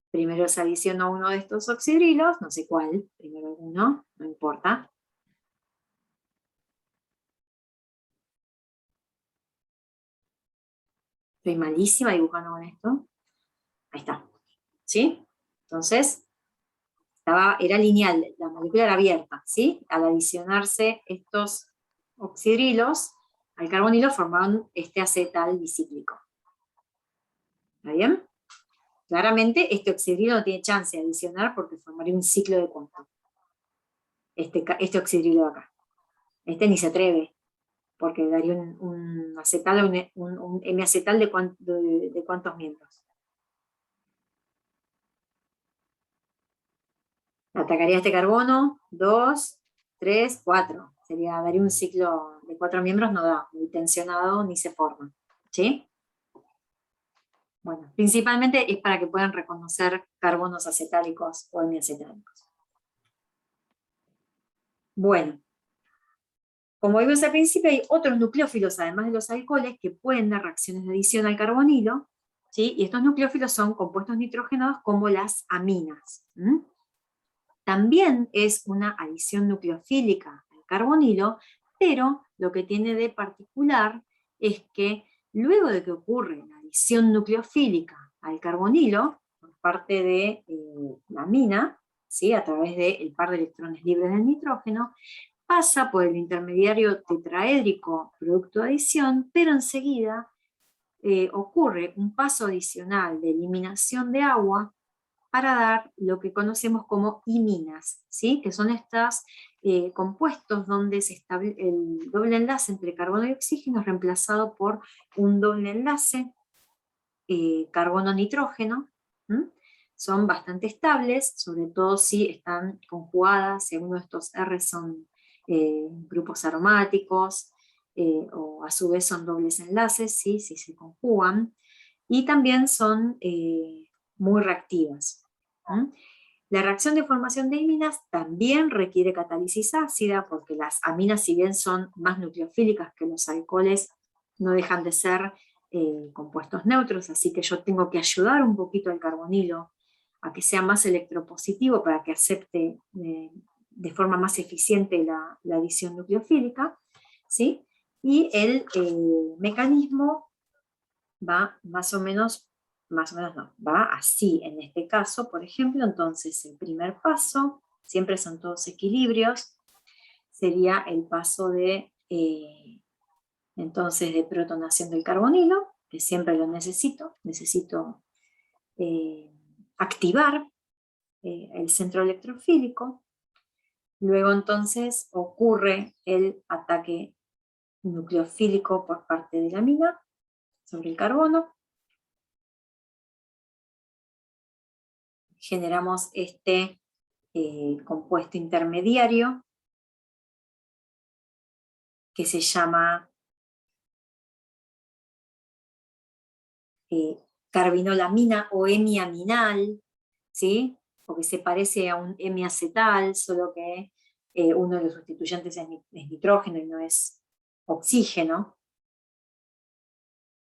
Primero se adicionó uno de estos oxidrilos, no sé cuál, primero uno, no importa. Estoy malísima dibujando con esto. Ahí está. ¿Sí? Entonces, era lineal, la molécula era abierta, ¿sí? Al adicionarse estos oxidrilos al carbonilo formaron este acetal bicíclico. ¿Está bien? Claramente este oxidrilo no tiene chance de adicionar porque formaría un ciclo de cuánto. Este oxidrilo de acá. Este ni se atreve, porque daría un acetal, un hemiacetal de cuántos miembros. Atacaría este carbono, 2, 3, 4. Daría un ciclo de 4 miembros, no da, muy tensionado, ni se forma. ¿Sí? Bueno, principalmente es para que puedan reconocer carbonos acetálicos o hemiacetálicos. Bueno, como vimos al principio, hay otros nucleófilos, además de los alcoholes, que pueden dar reacciones de adición al carbonilo, ¿sí? Y estos nucleófilos son compuestos nitrogenados como las aminas. También es una adición nucleofílica al carbonilo, pero lo que tiene de particular es que luego de que ocurre la adición nucleofílica al carbonilo, por parte de la amina, ¿sí? A través del par de electrones libres del nitrógeno, pasa por el intermediario tetraédrico producto de adición, pero enseguida ocurre un paso adicional de eliminación de agua para dar lo que conocemos como iminas, ¿sí? Que son estos compuestos donde el doble enlace entre carbono y oxígeno es reemplazado por un doble enlace carbono-nitrógeno. Son bastante estables, sobre todo si están conjugadas, si alguno de estos R son grupos aromáticos, o a su vez son dobles enlaces, ¿sí? Si se conjugan, y también son muy reactivas. La reacción de formación de iminas también requiere catálisis ácida, porque las aminas, si bien son más nucleofílicas que los alcoholes, no dejan de ser compuestos neutros, así que yo tengo que ayudar un poquito al carbonilo a que sea más electropositivo para que acepte de forma más eficiente la adición nucleofílica, ¿sí? Y el mecanismo va más o menos no, va así en este caso, por ejemplo. Entonces el primer paso, siempre son todos equilibrios, sería el paso de, entonces, de protonación del carbonilo, que siempre lo necesito activar el centro electrofílico. Luego entonces ocurre el ataque nucleofílico por parte de la amina sobre el carbono. Generamos este compuesto intermediario que se llama carbinolamina o hemiaminal, ¿sí? Porque se parece a un hemiacetal, solo que uno de los sustituyentes es nitrógeno y no es oxígeno.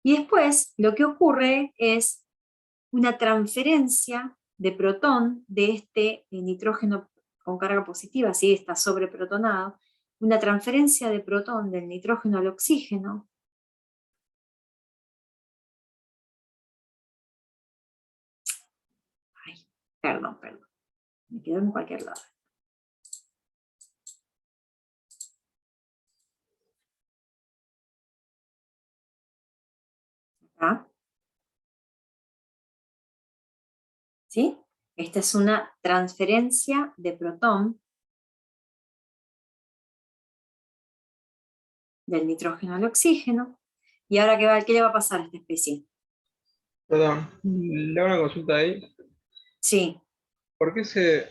Y después lo que ocurre es una transferencia de protón de este nitrógeno con carga positiva, ¿sí? Está sobreprotonado, una transferencia de protón del nitrógeno al oxígeno. Ay, perdón, me quedo en cualquier lado. Acá. ¿Sí? Esta es una transferencia de protón del nitrógeno al oxígeno. ¿Y ahora qué le va a pasar a esta especie? Perdón, le hago una consulta ahí. Sí, ¿Por qué se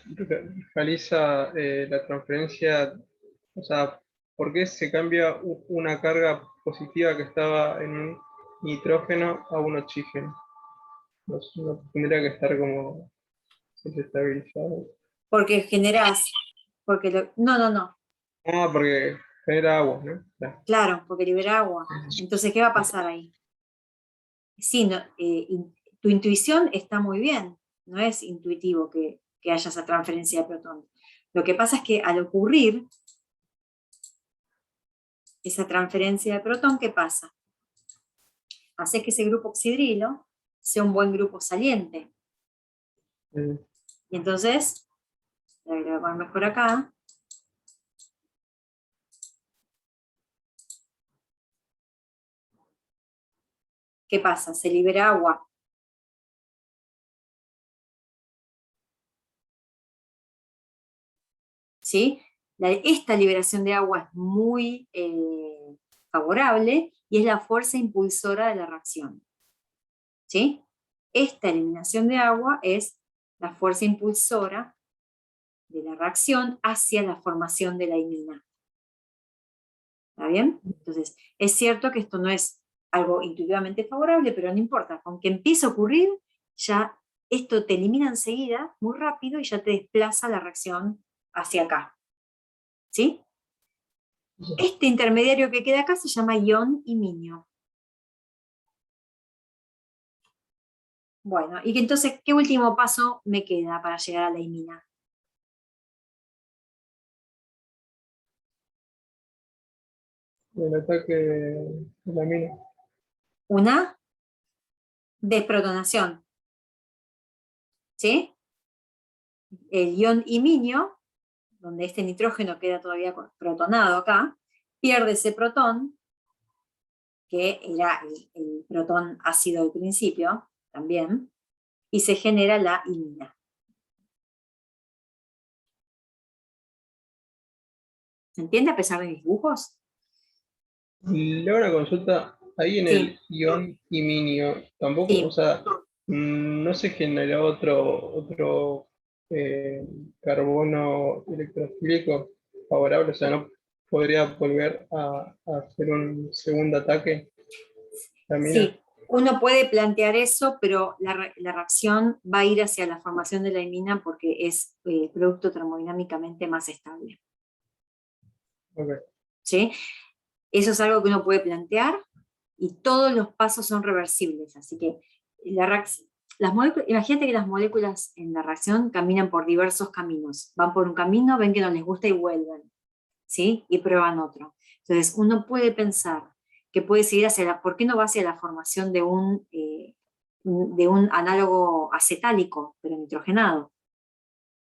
realiza la transferencia? O sea, ¿por qué se cambia una carga positiva que estaba en un nitrógeno a un oxígeno? No tendría que estar como desestabilizado. porque generás, no, Ah, porque genera agua, ¿no? claro, porque libera agua. Entonces, ¿qué va a pasar ahí? Sí, tu intuición está muy bien, no es intuitivo que haya esa transferencia de protón. Lo que pasa es que al ocurrir esa transferencia de protón, ¿qué pasa? Hace que ese grupo oxidrilo sea un buen grupo saliente. Y entonces, lo voy a poner mejor acá. ¿Qué pasa? Se libera agua. ¿Sí? Esta liberación de agua es muy favorable y es la fuerza impulsora de la reacción. ¿Sí? Esta eliminación de agua es la fuerza impulsora de la reacción hacia la formación de la imina. ¿Está bien? Entonces, es cierto que esto no es algo intuitivamente favorable, pero no importa, con que empiece a ocurrir, ya esto te elimina enseguida, muy rápido, y ya te desplaza la reacción hacia acá. ¿Sí? Este intermediario que queda acá se llama ion iminio. Bueno, y entonces, ¿qué último paso me queda para llegar a la imina? El ataque de la mina. Una desprotonación. ¿Sí? El ion iminio, donde este nitrógeno queda todavía protonado acá, pierde ese protón, que era el protón ácido del principio, también, y se genera la imina. ¿Se entiende a pesar de mis dibujos? Le hago una consulta, ahí en Sí, el ion iminio, tampoco, o sí. sea, no se genera otro eh, carbono electrofílico favorable, o sea, no podría volver a hacer un segundo ataque la mina. Sí, uno puede plantear eso, pero la reacción va a ir hacia la formación de la imina porque es producto termodinámicamente más estable. Okay. ¿Sí? Eso es algo que uno puede plantear y todos los pasos son reversibles. Así que imagínate que las moléculas en la reacción caminan por diversos caminos. Van por un camino, ven que no les gusta y vuelven. ¿Sí? Y prueban otro. Entonces, uno puede pensar que puede seguir ¿por qué no va hacia la formación de un análogo acetálico, pero nitrogenado?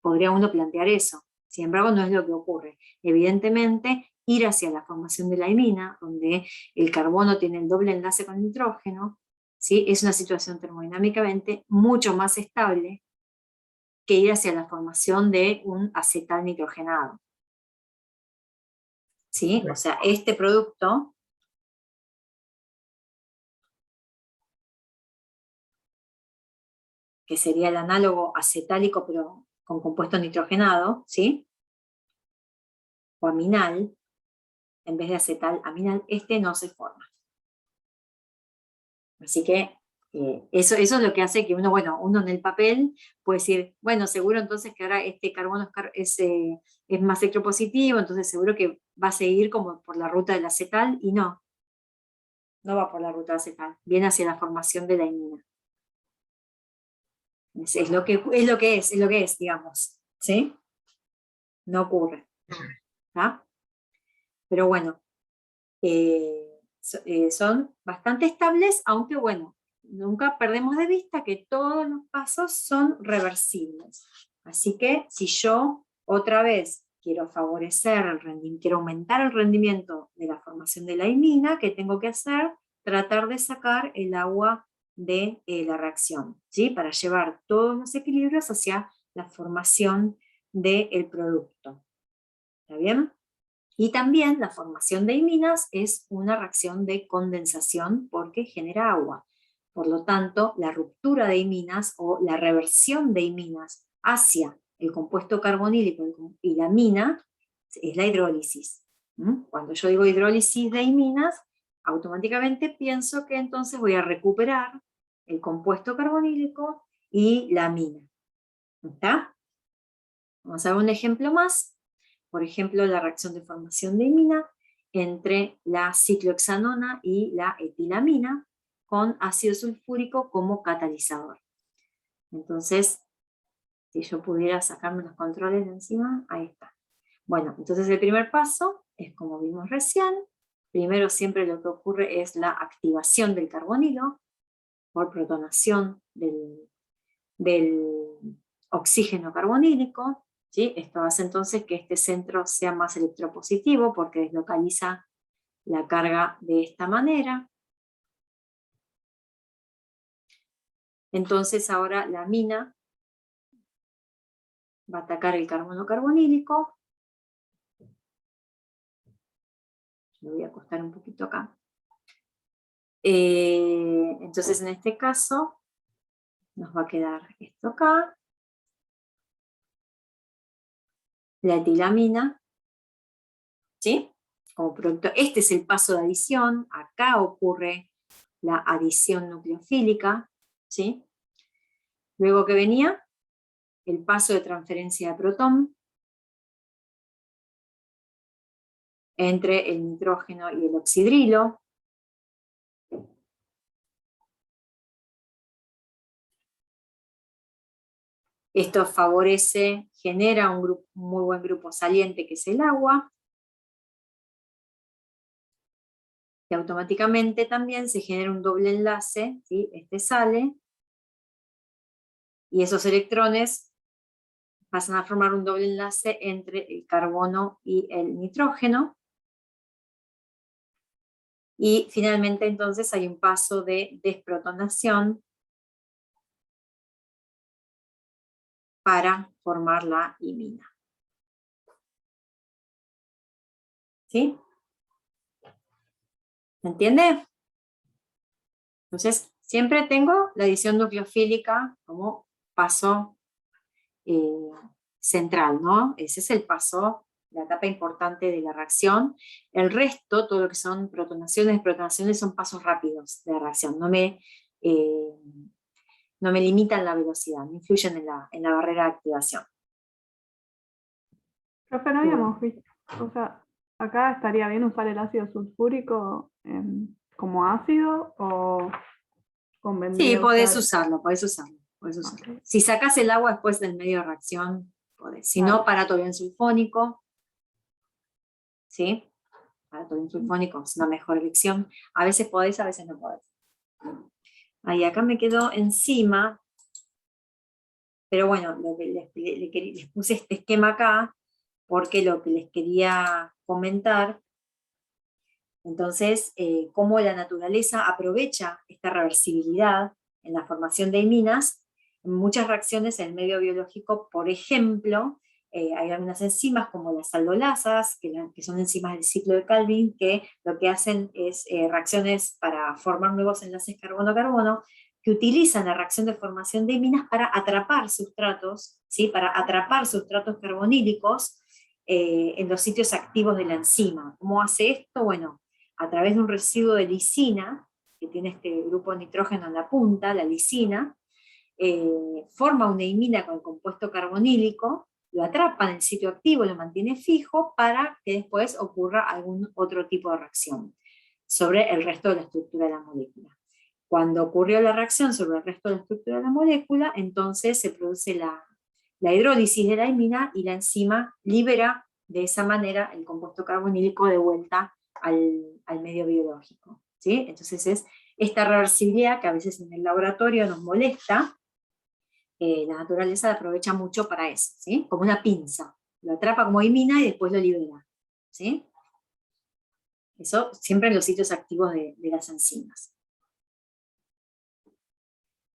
Podría uno plantear eso. Sin embargo, no es lo que ocurre. Evidentemente, ir hacia la formación de la imina, donde el carbono tiene el doble enlace con el nitrógeno, ¿sí? Es una situación termodinámicamente mucho más estable que ir hacia la formación de un acetal nitrogenado. ¿Sí? O sea, este producto que sería el análogo acetálico pero con compuesto nitrogenado, ¿sí? O aminal, en vez de acetal aminal, este no se forma. Así que Eso es lo que hace que uno en el papel puede decir, bueno, seguro entonces que ahora este carbono es más electropositivo, entonces seguro que va a seguir como por la ruta del acetal, y no va por la ruta acetal, viene hacia la formación de la imina. Es lo que es, digamos, ¿sí? No ocurre. ¿Tá? Pero bueno, son bastante estables, aunque bueno, nunca perdemos de vista que todos los pasos son reversibles. Así que si yo otra vez quiero favorecer el rendimiento, quiero aumentar el rendimiento de la formación de la imina, ¿qué tengo que hacer? Tratar de sacar el agua de la reacción, ¿sí? Para llevar todos los equilibrios hacia la formación del producto. ¿Está bien? Y también la formación de iminas es una reacción de condensación porque genera agua. Por lo tanto, la ruptura de iminas o la reversión de iminas hacia el compuesto carbonílico y la mina es la hidrólisis. Cuando yo digo hidrólisis de iminas, automáticamente pienso que entonces voy a recuperar el compuesto carbonílico y la mina. ¿Está? Vamos a ver un ejemplo más. Por ejemplo, la reacción de formación de imina entre la ciclohexanona y la etilamina con ácido sulfúrico como catalizador. Entonces, si yo pudiera sacarme los controles de encima, ahí está. Bueno, entonces el primer paso es como vimos recién. Primero siempre lo que ocurre es la activación del carbonilo por protonación del oxígeno carbonílico. ¿Sí? Esto hace entonces que este centro sea más electropositivo porque deslocaliza la carga de esta manera. Entonces ahora la amina va a atacar el carbono carbonílico. Me voy a acostar un poquito acá. Entonces en este caso nos va a quedar esto acá. La etilamina, ¿sí? Como producto, este es el paso de adición, acá ocurre la adición nucleofílica, ¿sí? Luego que venía el paso de transferencia de protón entre el nitrógeno y el oxidrilo. Esto favorece, genera un muy buen grupo saliente que es el agua. Y automáticamente también se genera un doble enlace, ¿sí? Este sale, y esos electrones pasan a formar un doble enlace entre el carbono y el nitrógeno. Y finalmente entonces hay un paso de desprotonación para formar la imina. ¿Sí? ¿Me entiende? Entonces, siempre tengo la adición nucleofílica como paso central, ¿no? Ese es el paso, la etapa importante de la reacción. El resto, todo lo que son protonaciones, desprotonaciones, son pasos rápidos de la reacción. No me limitan la velocidad, no influyen en la barrera de activación. Profe, no habíamos visto, o sea, acá estaría bien usar el ácido sulfúrico como ácido o convendría Sí, podés usar... usarlo, podés usarlo. Okay. Si sacás el agua después del medio de reacción, podés. Si Claro. no, paratolén sulfónico. ¿Sí? Paratolén sulfónico es una mejor elección. A veces podés, a veces no podés. Ahí acá me quedó encima, pero bueno, lo que les puse este esquema acá, porque lo que les quería comentar, entonces, cómo la naturaleza aprovecha esta reversibilidad en la formación de iminas. En muchas reacciones en el medio biológico, por ejemplo, hay algunas enzimas como las aldolasas, que son enzimas del ciclo de Calvin, que lo que hacen es reacciones para formar nuevos enlaces carbono-carbono, que utilizan la reacción de formación de iminas para atrapar sustratos, ¿sí? Para atrapar sustratos carbonílicos en los sitios activos de la enzima. ¿Cómo hace esto? Bueno, a través de un residuo de lisina, que tiene este grupo de nitrógeno en la punta, la lisina, forma una imina con el compuesto carbonílico, lo atrapa en el sitio activo, lo mantiene fijo para que después ocurra algún otro tipo de reacción sobre el resto de la estructura de la molécula. Cuando ocurrió la reacción sobre el resto de la estructura de la molécula, entonces se produce la hidrólisis de la imina y la enzima libera de esa manera el compuesto carbonílico de vuelta al medio biológico, ¿sí? Entonces es esta reversibilidad que a veces en el laboratorio nos molesta, la naturaleza la aprovecha mucho para eso, ¿sí? Como una pinza, lo atrapa como imina y después lo libera, ¿sí? Eso siempre en los sitios activos de las enzimas.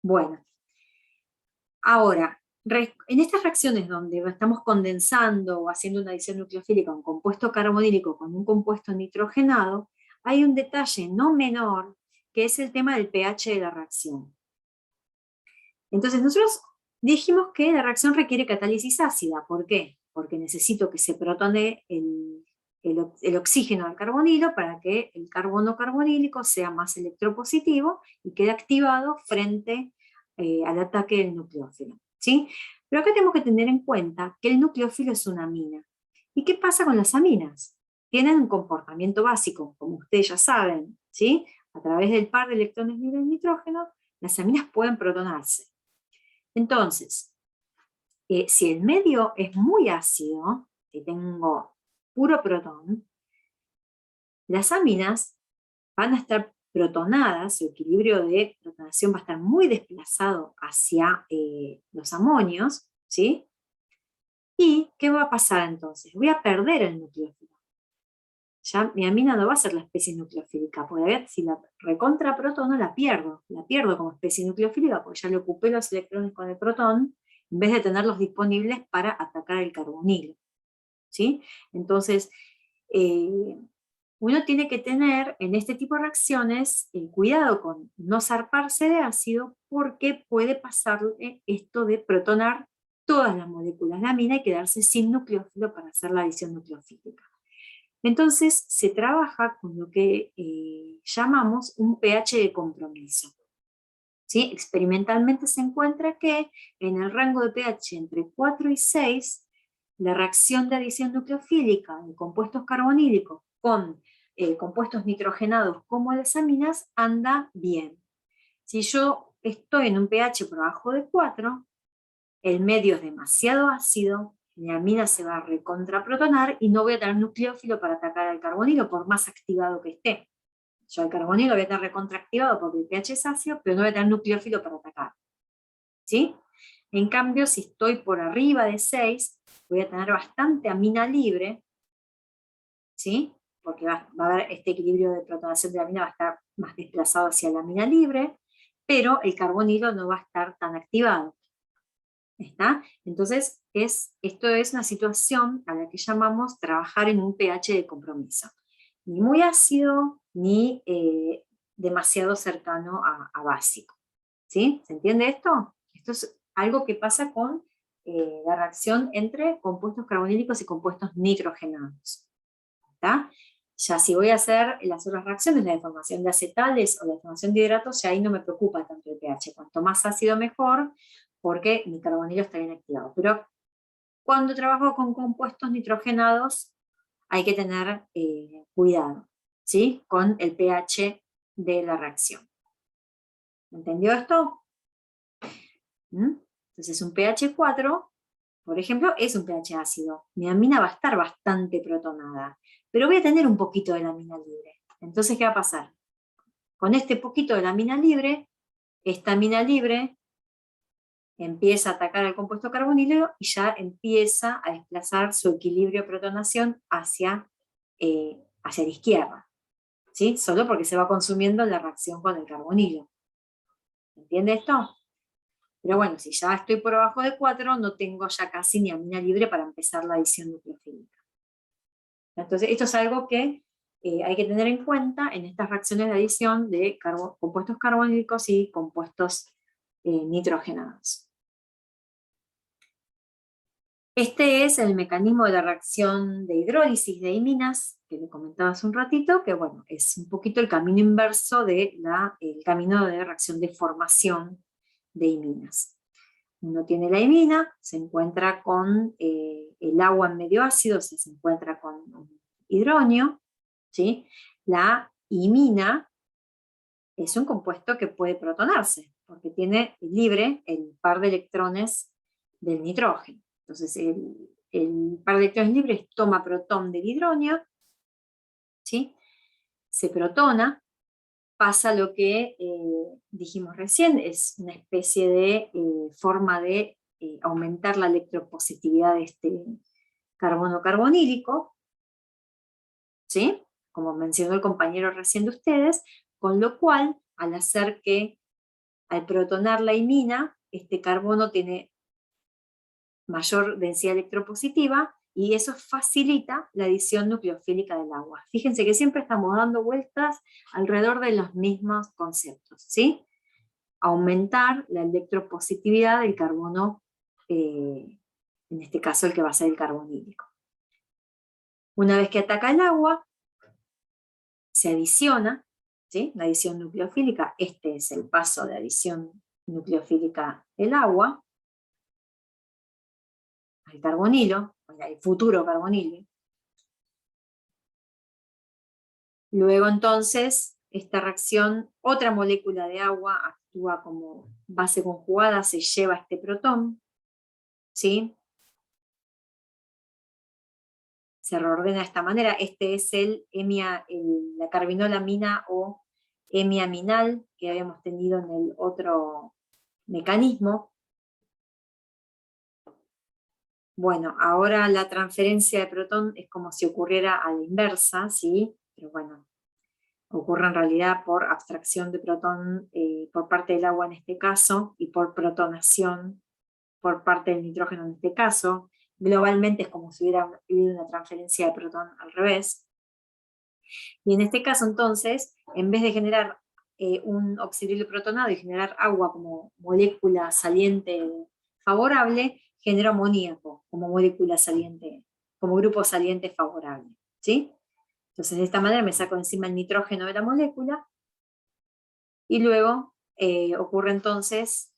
Bueno, ahora, en estas reacciones donde estamos condensando o haciendo una adición nucleofílica, un compuesto carbonílico con un compuesto nitrogenado, hay un detalle no menor, que es el tema del pH de la reacción. Entonces nosotros dijimos que la reacción requiere catálisis ácida. ¿Por qué? Porque necesito que se protone el oxígeno al carbonilo para que el carbono carbonílico sea más electropositivo y quede activado frente al ataque del nucleófilo, ¿sí? Pero acá tenemos que tener en cuenta que el nucleófilo es una amina. ¿Y qué pasa con las aminas? Tienen un comportamiento básico, como ustedes ya saben, ¿sí? A través del par de electrones libres de nitrógeno, las aminas pueden protonarse. Entonces, si el medio es muy ácido, si tengo puro protón, las aminas van a estar protonadas, su equilibrio de protonación va a estar muy desplazado hacia los amonios, ¿sí? ¿Y qué va a pasar entonces? Voy a perder el nucleófilo. Ya mi amina no va a ser la especie nucleofílica, porque a ver, si la recontraprotono la pierdo como especie nucleofílica, porque ya le ocupé los electrones con el protón, en vez de tenerlos disponibles para atacar el carbonilo, ¿sí? Entonces, uno tiene que tener en este tipo de reacciones cuidado con no zarparse de ácido, porque puede pasar esto de protonar todas las moléculas de amina y quedarse sin nucleófilo para hacer la adición nucleofílica. Entonces se trabaja con lo que llamamos un pH de compromiso, ¿sí? Experimentalmente se encuentra que en el rango de pH entre 4 y 6, la reacción de adición nucleofílica de compuestos carbonílicos con compuestos nitrogenados como las aminas anda bien. Si yo estoy en un pH por abajo de 4, el medio es demasiado ácido, mi amina se va a recontraprotonar y no voy a tener nucleófilo para atacar al carbonilo, por más activado que esté. Yo al carbonilo voy a tener recontraactivado porque el pH es ácido, pero no voy a tener nucleófilo para atacar, ¿sí? En cambio, si estoy por arriba de 6, voy a tener bastante amina libre, ¿sí? Porque va a haber este equilibrio de protonación de la amina, va a estar más desplazado hacia la amina libre, pero el carbonilo no va a estar tan activado. ¿Está? Entonces, esto es una situación a la que llamamos trabajar en un pH de compromiso. Ni muy ácido, ni demasiado cercano a básico. ¿Sí? ¿Se entiende esto? Esto es algo que pasa con la reacción entre compuestos carbonílicos y compuestos nitrogenados. ¿Está? Ya si voy a hacer las otras reacciones, la deformación de acetales o la deformación de hidratos, ya ahí no me preocupa tanto el pH. Cuanto más ácido mejor, porque mi carbonilo está bien activado. Pero cuando trabajo con compuestos nitrogenados, hay que tener cuidado, ¿sí? Con el pH de la reacción. ¿Entendió esto? Entonces un pH 4, por ejemplo, es un pH ácido. Mi amina va a estar bastante protonada, pero voy a tener un poquito de la amina libre. Entonces, ¿qué va a pasar? Con este poquito de la amina libre, esta amina libre empieza a atacar al compuesto carbonilo y ya empieza a desplazar su equilibrio de protonación hacia la izquierda, ¿sí? Solo porque se va consumiendo la reacción con el carbonilo. ¿Entiende esto? Pero bueno, si ya estoy por abajo de 4, no tengo ya casi ni amina libre para empezar la adición nucleofílica. Entonces, esto es algo que hay que tener en cuenta en estas reacciones de adición de compuestos carbonílicos y compuestos nitrogenados. Este es el mecanismo de la reacción de hidrólisis de iminas que le comentaba hace un ratito, que bueno, es un poquito el camino inverso del camino de reacción de formación de iminas. Uno tiene la imina, se encuentra con el agua en medio ácido, se encuentra con un hidronio, ¿sí? La imina es un compuesto que puede protonarse, porque tiene libre el par de electrones del nitrógeno. Entonces el par de electrones libres toma protón del hidronio, ¿sí? Se protona, pasa lo que dijimos recién, es una especie de forma de aumentar la electropositividad de este carbono carbonílico, ¿sí? Como mencionó el compañero recién de ustedes, con lo cual, al protonar la imina, este carbono tiene mayor densidad electropositiva, y eso facilita la adición nucleofílica del agua. Fíjense que siempre estamos dando vueltas alrededor de los mismos conceptos, ¿sí? Aumentar la electropositividad del carbono, en este caso el que va a ser el carbonílico. Una vez que ataca el agua, se adiciona, ¿sí? La adición nucleofílica, este es el paso de adición nucleofílica del agua, al carbonilo, el futuro carbonilo. Luego entonces, esta reacción, otra molécula de agua actúa como base conjugada, se lleva este protón, ¿sí? Se reordena de esta manera. Este es la carbinolamina o hemiaminal que habíamos tenido en el otro mecanismo. Bueno, ahora la transferencia de protón es como si ocurriera a la inversa, ¿sí? Pero bueno, ocurre en realidad por abstracción de protón por parte del agua en este caso, y por protonación por parte del nitrógeno en este caso. Globalmente es como si hubiera habido una transferencia de protón al revés. Y en este caso entonces, en vez de generar un oxidrilo protonado y generar agua como molécula saliente favorable, genera amoníaco como molécula saliente, como grupo saliente favorable, ¿sí? Entonces de esta manera me saco encima el nitrógeno de la molécula, y luego ocurre entonces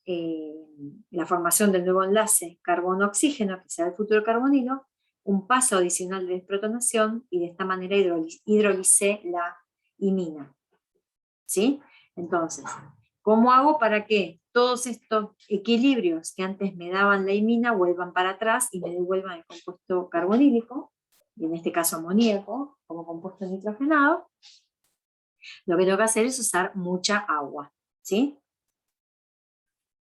la formación del nuevo enlace carbono-oxígeno, que será el futuro carbonilo, un paso adicional de desprotonación, y de esta manera hidrolicé la imina, ¿sí? Entonces, ¿cómo hago para que todos estos equilibrios que antes me daban la imina vuelvan para atrás y me devuelvan el compuesto carbonílico, y en este caso amoníaco, como compuesto nitrogenado? Lo que tengo que hacer es usar mucha agua, ¿sí?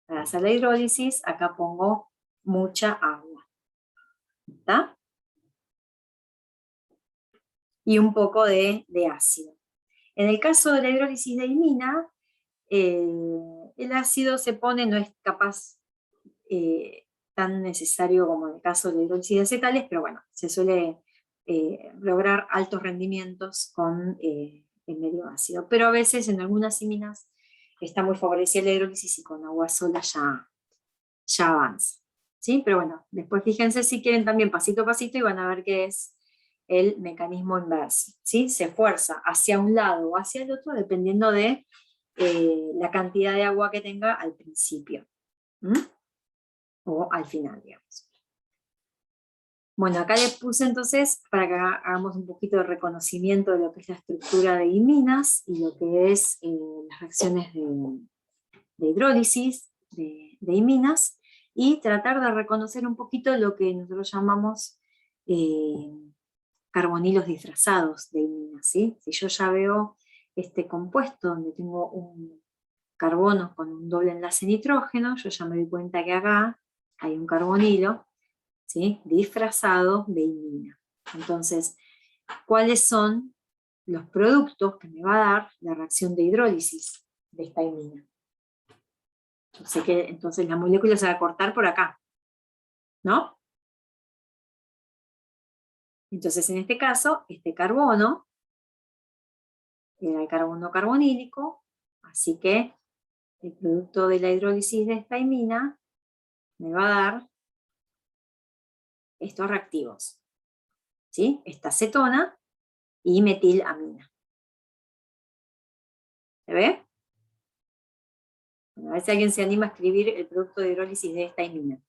Para hacer la hidrólisis, acá pongo mucha agua, ¿está? Y un poco de ácido. En el caso de la hidrólisis de imina, el ácido se pone, no es capaz tan necesario como en el caso de la hidrólisis de acetales, pero bueno, se suele lograr altos rendimientos con el medio ácido. Pero a veces en algunas iminas está muy favorecida la hidrólisis y con agua sola ya avanza, ¿sí? Pero bueno, después fíjense si quieren también pasito a pasito y van a ver que es el mecanismo inverso, ¿sí? Se fuerza hacia un lado o hacia el otro dependiendo de la cantidad de agua que tenga al principio, o al final, digamos. Bueno, acá les puse entonces, para que hagamos un poquito de reconocimiento de lo que es la estructura de iminas y lo que es las reacciones de hidrólisis de iminas, y tratar de reconocer un poquito lo que nosotros llamamos carbonilos disfrazados de iminas, ¿sí? Si yo ya veo este compuesto donde tengo un carbono con un doble enlace nitrógeno, yo ya me doy cuenta que acá hay un carbonilo, ¿sí? Disfrazado de imina. Entonces, ¿cuáles son los productos que me va a dar la reacción de hidrólisis de esta imina? Entonces la molécula se va a cortar por acá, ¿no? Entonces en este caso, este carbono era el carbono carbonílico, así que el producto de la hidrólisis de esta imina me va a dar estos reactivos, ¿sí? Esta acetona y metilamina. ¿Se ve? Bueno, a ver si alguien se anima a escribir el producto de hidrólisis de esta imina.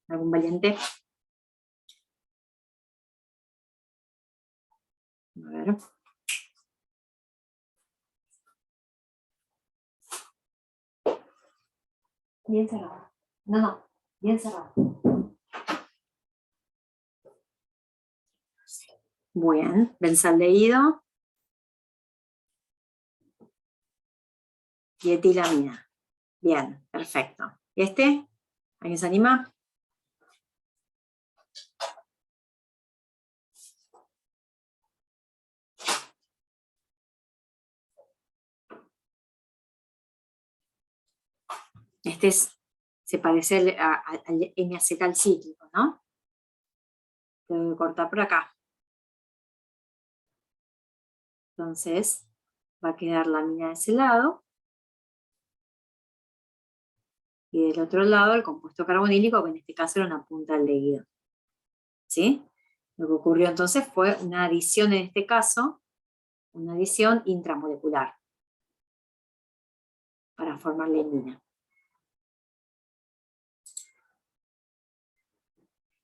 ¿Algún valiente? A ver. Bien cerrado. No, bien cerrado. Bien, benzaldehído y etilamina. Bien, perfecto. ¿Y este? ¿Alguien se anima? Este se parece al N-acetal cíclico, ¿no? Lo voy a cortar por acá. Entonces, va a quedar la mina de ese lado. Y del otro lado el compuesto carbonílico, que en este caso era una punta aldehído. ¿Sí? Lo que ocurrió entonces fue una adición, en este caso, una adición intramolecular para formar la imina.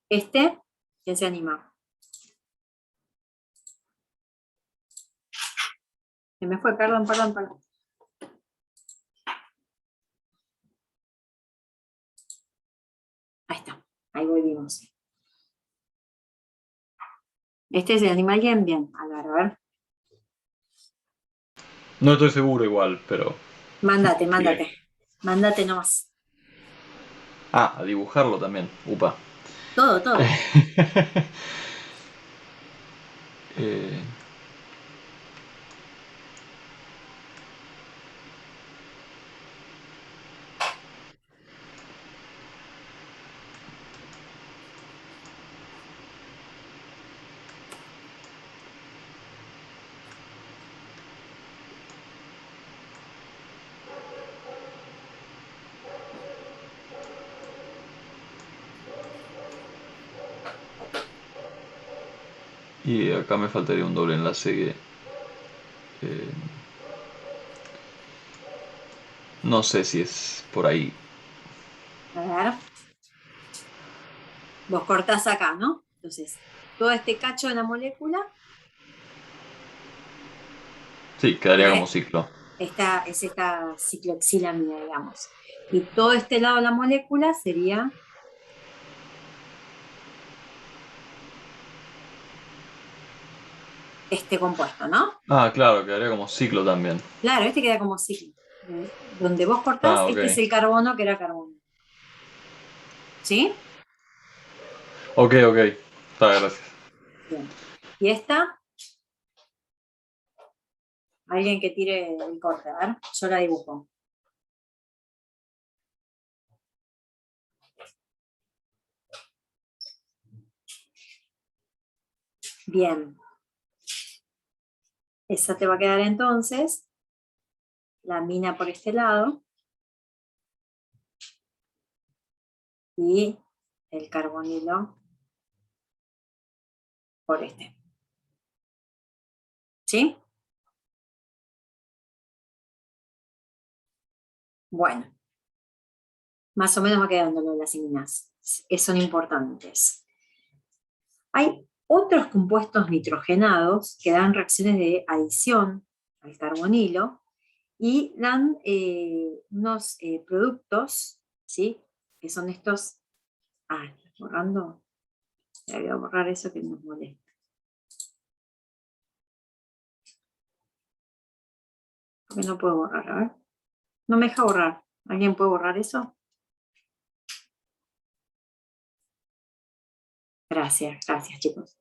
¿Quién se anima? Se me fue, perdón. Ahí está, ahí volvimos. ¿Se anima alguien? Bien, a ver. No estoy seguro igual, pero... Mándate. Bien. Mándate nomás. Ah, a dibujarlo también. Upa. Todo. Eh, y acá me faltaría un doble enlace que... no sé si es por ahí. A ver. Vos cortás acá, ¿no? Entonces, todo este cacho de la molécula Sí, quedaría como es ciclo. esta cicloxilamina, digamos. Y todo este lado de la molécula sería este compuesto, ¿no? Ah, claro, quedaría como ciclo también. Claro, este queda como ciclo. Donde vos cortás, Ah, ok. este es el carbono que era carbono. ¿Sí? Ok. Está, gracias. Bien. Y esta, alguien que tire el corte, a ver, yo la dibujo. Bien. Esa te va a quedar entonces la mina por este lado y el carbonilo por este. ¿Sí? Bueno, más o menos va quedando lo de las iminas. Son importantes. Hay otros compuestos nitrogenados que dan reacciones de adición al carbonilo y dan unos productos, ¿sí? Que son estos. ¿Estoy borrando? Voy a borrar eso que nos molesta. ¿Por qué no puedo borrar? A ver. No me deja borrar. ¿Alguien puede borrar eso? Gracias chicos.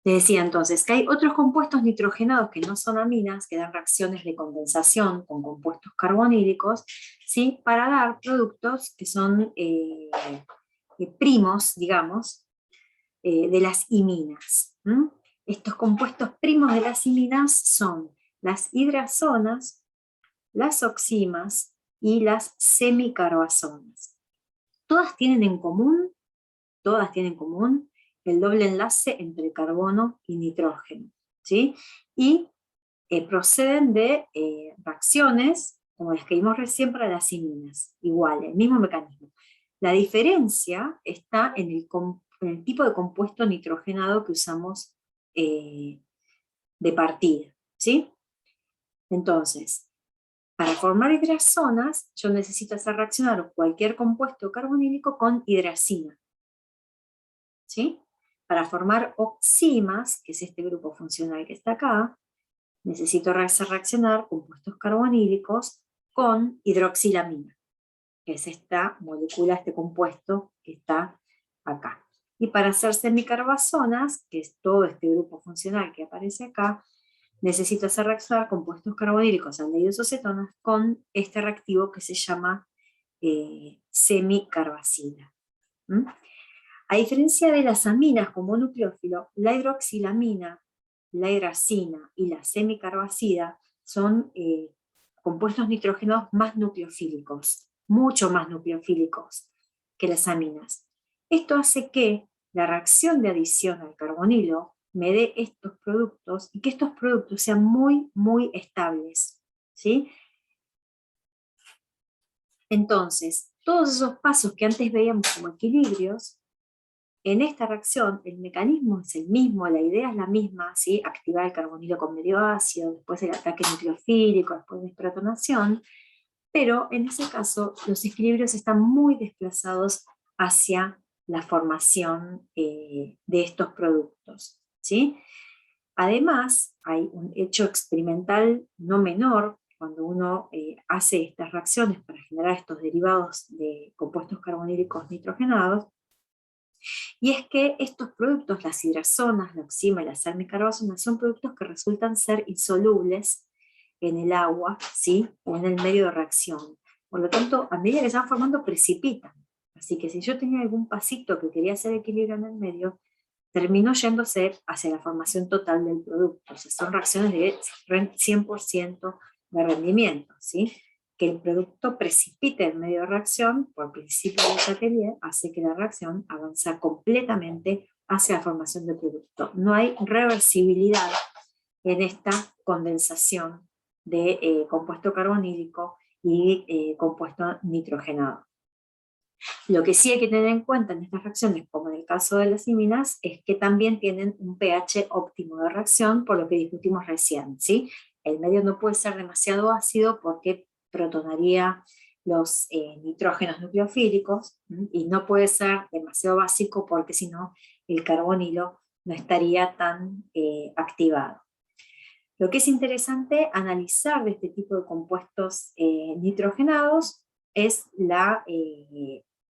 Les decía entonces que hay otros compuestos nitrogenados que no son aminas, que dan reacciones de condensación con compuestos carbonílicos, ¿sí? Para dar productos que son primos, digamos, de las iminas. Estos compuestos primos de las iminas son las hidrazonas, las oximas y las semicarbazonas. todas tienen en común el doble enlace entre carbono y nitrógeno, ¿sí? Y proceden de reacciones, como las que vimos recién para las iminas, igual, el mismo mecanismo. La diferencia está en el tipo de compuesto nitrogenado que usamos de partida, ¿sí? Entonces, para formar hidrazonas, yo necesito hacer reaccionar cualquier compuesto carbonílico con hidracina, ¿sí? Para formar oximas, que es este grupo funcional que está acá, necesito hacer reaccionar compuestos carbonílicos con hidroxilamina, que es esta molécula, este compuesto que está acá. Y para hacer semicarbazonas, que es todo este grupo funcional que aparece acá, necesito hacer reaccionar compuestos carbonílicos, aldehídos o cetonas, con este reactivo que se llama semicarbacila. ¿Mm? A diferencia de las aminas como nucleófilo, la hidroxilamina, la hidracina y la semicarbacida son compuestos nitrógenos más nucleofílicos, mucho más nucleofílicos que las aminas. Esto hace que la reacción de adición al carbonilo me dé estos productos y que estos productos sean muy, muy estables, ¿sí? Entonces, todos esos pasos que antes veíamos como equilibrios, en esta reacción el mecanismo es el mismo, la idea es la misma, ¿sí? Activar el carbonilo con medio ácido, después el ataque nucleofílico, después la desprotonación, pero en ese caso los equilibrios están muy desplazados hacia la formación de estos productos, ¿sí? Además, hay un hecho experimental no menor cuando uno hace estas reacciones para generar estos derivados de compuestos carbonílicos nitrogenados, y es que estos productos, las hidrazonas, la oxima y la salmicarbazona, son productos que resultan ser insolubles en el agua, ¿sí? O en el medio de reacción. Por lo tanto, a medida que se van formando, precipitan. Así que si yo tenía algún pasito que quería hacer equilibrio en el medio, terminó yéndose hacia la formación total del producto. O sea, son reacciones de 100% de rendimiento, ¿sí? Que el producto precipite en medio de reacción, por principio de Chatelier, hace que la reacción avance completamente hacia la formación del producto. No hay reversibilidad en esta condensación de compuesto carbonílico y compuesto nitrogenado. Lo que sí hay que tener en cuenta en estas reacciones, como en el caso de las iminas, es que también tienen un pH óptimo de reacción, por lo que discutimos recién, ¿sí? El medio no puede ser demasiado ácido porque protonaría los nitrógenos nucleofílicos, y no puede ser demasiado básico porque si no el carbonilo no estaría tan activado. Lo que es interesante analizar de este tipo de compuestos nitrogenados es la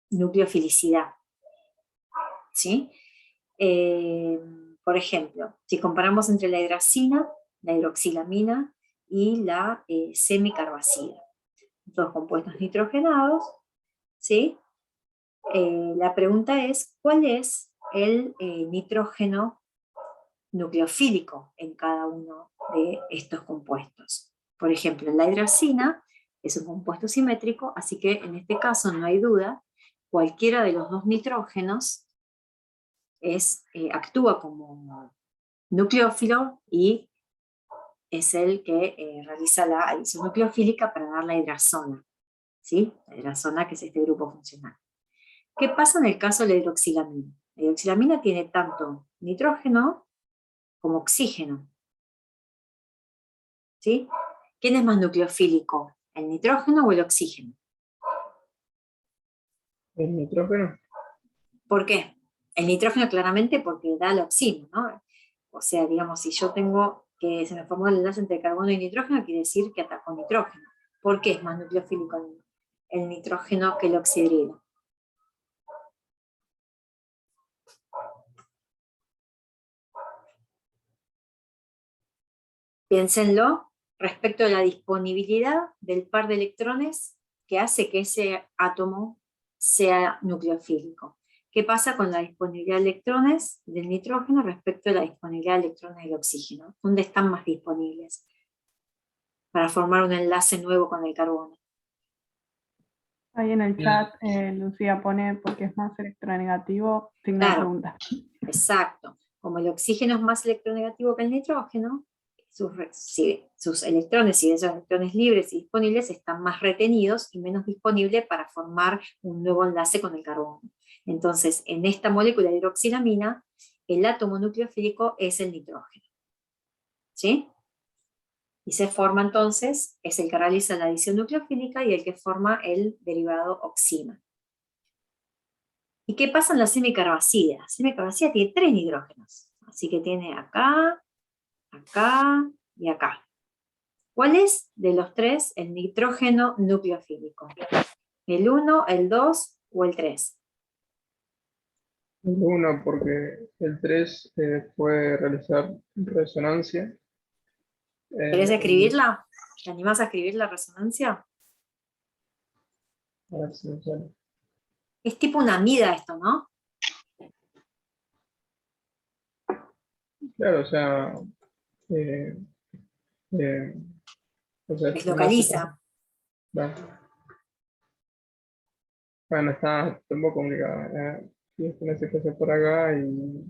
nucleofilicidad, ¿sí? Por ejemplo, si comparamos entre la hidracina, la hidroxilamina y la semicarbacida, dos compuestos nitrogenados, ¿sí? La pregunta es, ¿cuál es el nitrógeno nucleofílico en cada uno de estos compuestos? Por ejemplo, la hidracina es un compuesto simétrico, así que en este caso no hay duda, cualquiera de los dos nitrógenos actúa como nucleófilo y es el que realiza la adición nucleofílica para dar la hidrazona, ¿sí? La hidrazona, que es este grupo funcional. ¿Qué pasa en el caso de la hidroxilamina? La hidroxilamina tiene tanto nitrógeno como oxígeno, ¿sí? ¿Quién es más nucleofílico? ¿El nitrógeno o el oxígeno? ¿El nitrógeno? ¿Por qué? El nitrógeno claramente porque da la oxima, ¿no? O sea, digamos, si yo tengo que se me formó el enlace entre carbono y nitrógeno, quiere decir que atacó nitrógeno. ¿Por qué es más nucleofílico el nitrógeno que el oxidrilo? Piénsenlo respecto a la disponibilidad del par de electrones que hace que ese átomo sea nucleofílico. ¿Qué pasa con la disponibilidad de electrones del nitrógeno respecto a la disponibilidad de electrones del oxígeno? ¿Dónde están más disponibles para formar un enlace nuevo con el carbono? Ahí en el chat Lucía pone porque es más electronegativo, signo de Claro. pregunta. Exacto. Como el oxígeno es más electronegativo que el nitrógeno, sus electrones y esos electrones libres y disponibles están más retenidos y menos disponibles para formar un nuevo enlace con el carbono. Entonces, en esta molécula de hidroxilamina, el átomo nucleofílico es el nitrógeno. ¿Sí? Y se forma entonces, es el que realiza la adición nucleofílica y el que forma el derivado oxima. ¿Y qué pasa en la semicarbacida? La semicarbacida tiene 3 nitrógenos, así que tiene acá, acá y acá. ¿Cuál es de los 3 el nitrógeno nucleofílico? ¿El 1, el 2 o el 3? El 1, porque el 3 puede realizar resonancia. ¿Querés escribirla? ¿Te animás a escribir la resonancia? A ver si me sale. Es tipo una amida esto, ¿no? Claro, eh, o sea, Deslocaliza. Claro. Bueno, está un poco complicado. Tienes que hacer cosas por acá y...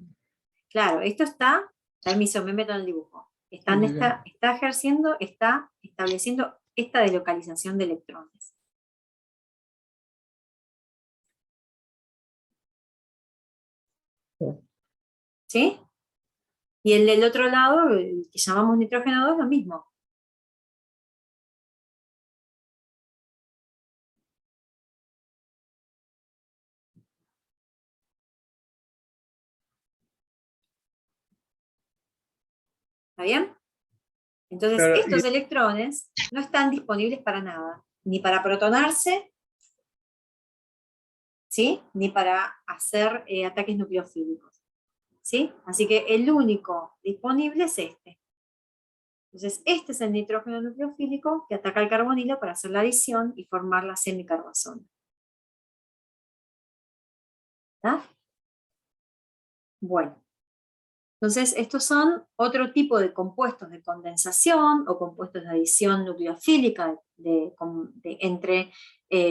Claro, esto está, permiso, me meto en el dibujo. Está ejerciendo, está estableciendo esta deslocalización de electrones. ¿Sí? Y el del otro lado, el que llamamos nitrógeno 2, lo mismo. ¿Está bien? Entonces, Claro, estos electrones no están disponibles para nada, ni para protonarse, ¿sí? Ni para hacer ataques nucleofílicos, ¿sí? Así que el único disponible es este. Entonces, este es el nitrógeno nucleofílico que ataca al carbonilo para hacer la adición y formar la semicarbazona. ¿Está? Bueno. Entonces, estos son otro tipo de compuestos de condensación o compuestos de adición nucleofílica entre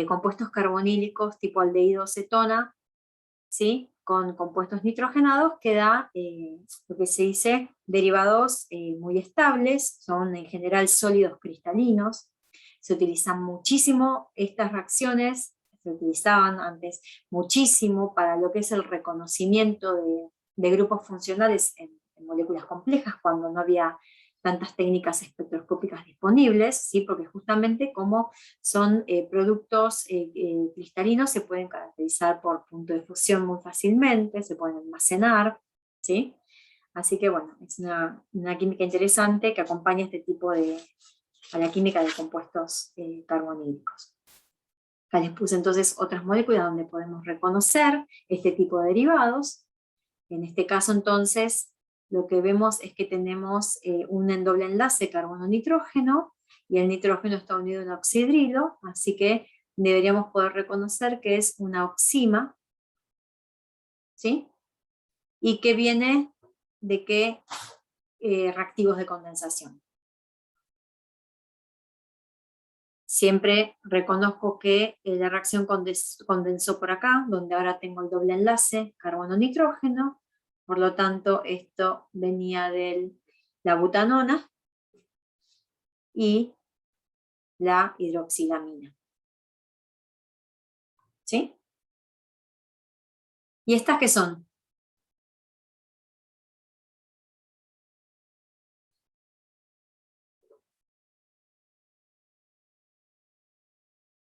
compuestos carbonílicos tipo aldehído cetona, ¿sí? Con compuestos nitrogenados que da lo que se dice derivados muy estables, son en general sólidos cristalinos. Se utilizan muchísimo estas reacciones, se utilizaban antes muchísimo para lo que es el reconocimiento de grupos funcionales en moléculas complejas, cuando no había tantas técnicas espectroscópicas disponibles, ¿sí? Porque justamente como son productos cristalinos, se pueden caracterizar por punto de fusión muy fácilmente, se pueden almacenar, ¿sí? Así que bueno, es una química interesante que acompaña a la química de compuestos carbonílicos. Acá les puse entonces otras moléculas donde podemos reconocer este tipo de derivados. En este caso entonces lo que vemos es que tenemos un doble enlace carbono-nitrógeno y el nitrógeno está unido a un oxidrilo, así que deberíamos poder reconocer que es una oxima, ¿sí? Y que viene de qué reactivos de condensación. Siempre reconozco que la reacción condensó por acá, donde ahora tengo el doble enlace carbono-nitrógeno, por lo tanto esto venía de la butanona y la hidroxilamina. ¿Sí? ¿Y estas qué son?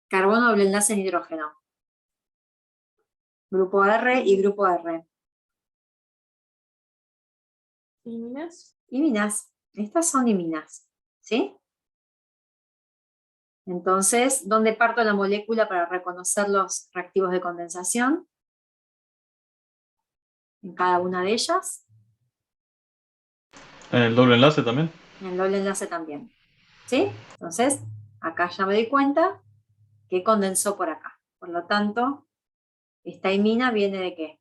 Carbono doble enlace nitrógeno. Grupo R y grupo R. ¿Iminas? Iminas. Estas son iminas. ¿Sí? Entonces, ¿dónde parto la molécula para reconocer los reactivos de condensación? En cada una de ellas. ¿En el doble enlace también? En el doble enlace también. ¿Sí? Entonces, acá ya me doy cuenta que condensó por acá. Por lo tanto, esta imina viene de ¿qué?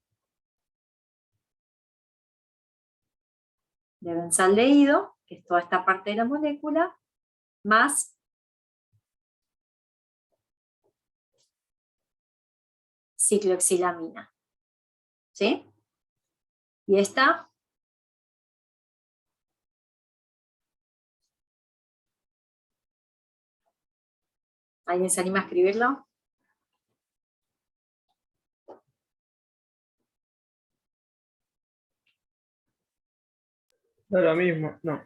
De benzaldehído, que es toda esta parte de la molécula, más cicloxilamina. ¿Sí? Y esta, ¿alguien se anima a escribirlo? Da lo mismo, no.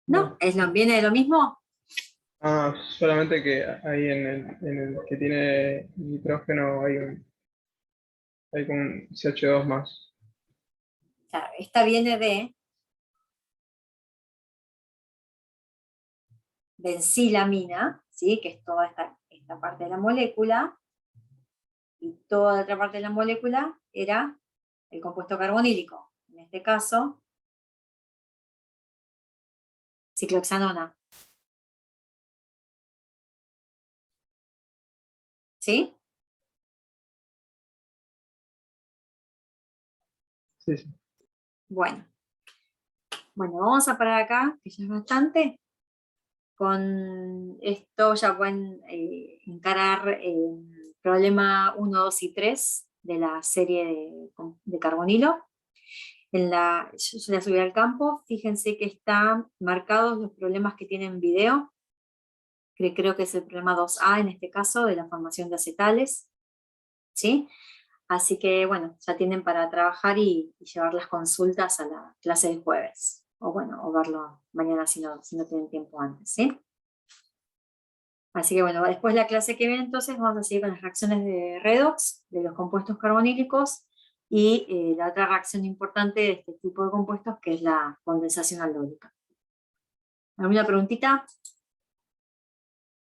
No, ¿viene de lo mismo? Ah, solamente que ahí en el que tiene nitrógeno hay como un CH2 más. Claro, esta viene de benzilamina, ¿sí? Que es toda esta parte de la molécula, y toda la otra parte de la molécula era el compuesto carbonílico. En este caso, ciclohexanona. ¿Sí? Sí, sí. Bueno, vamos a parar acá, que ya es bastante. Con esto ya pueden encarar el problema 1, 2 y 3 de la serie de carbonilo. Yo la subí al campo, fíjense que están marcados los problemas que tienen video, que creo que es el problema 2A en este caso, de la formación de acetales. ¿Sí? Así que bueno, ya tienen para trabajar y llevar las consultas a la clase del jueves. O bueno, o verlo mañana si no tienen tiempo antes, ¿sí? Así que bueno, después de la clase que viene entonces vamos a seguir con las reacciones de redox, de los compuestos carbonílicos, y la otra reacción importante de este tipo de compuestos que es la condensación aldólica. ¿Alguna preguntita?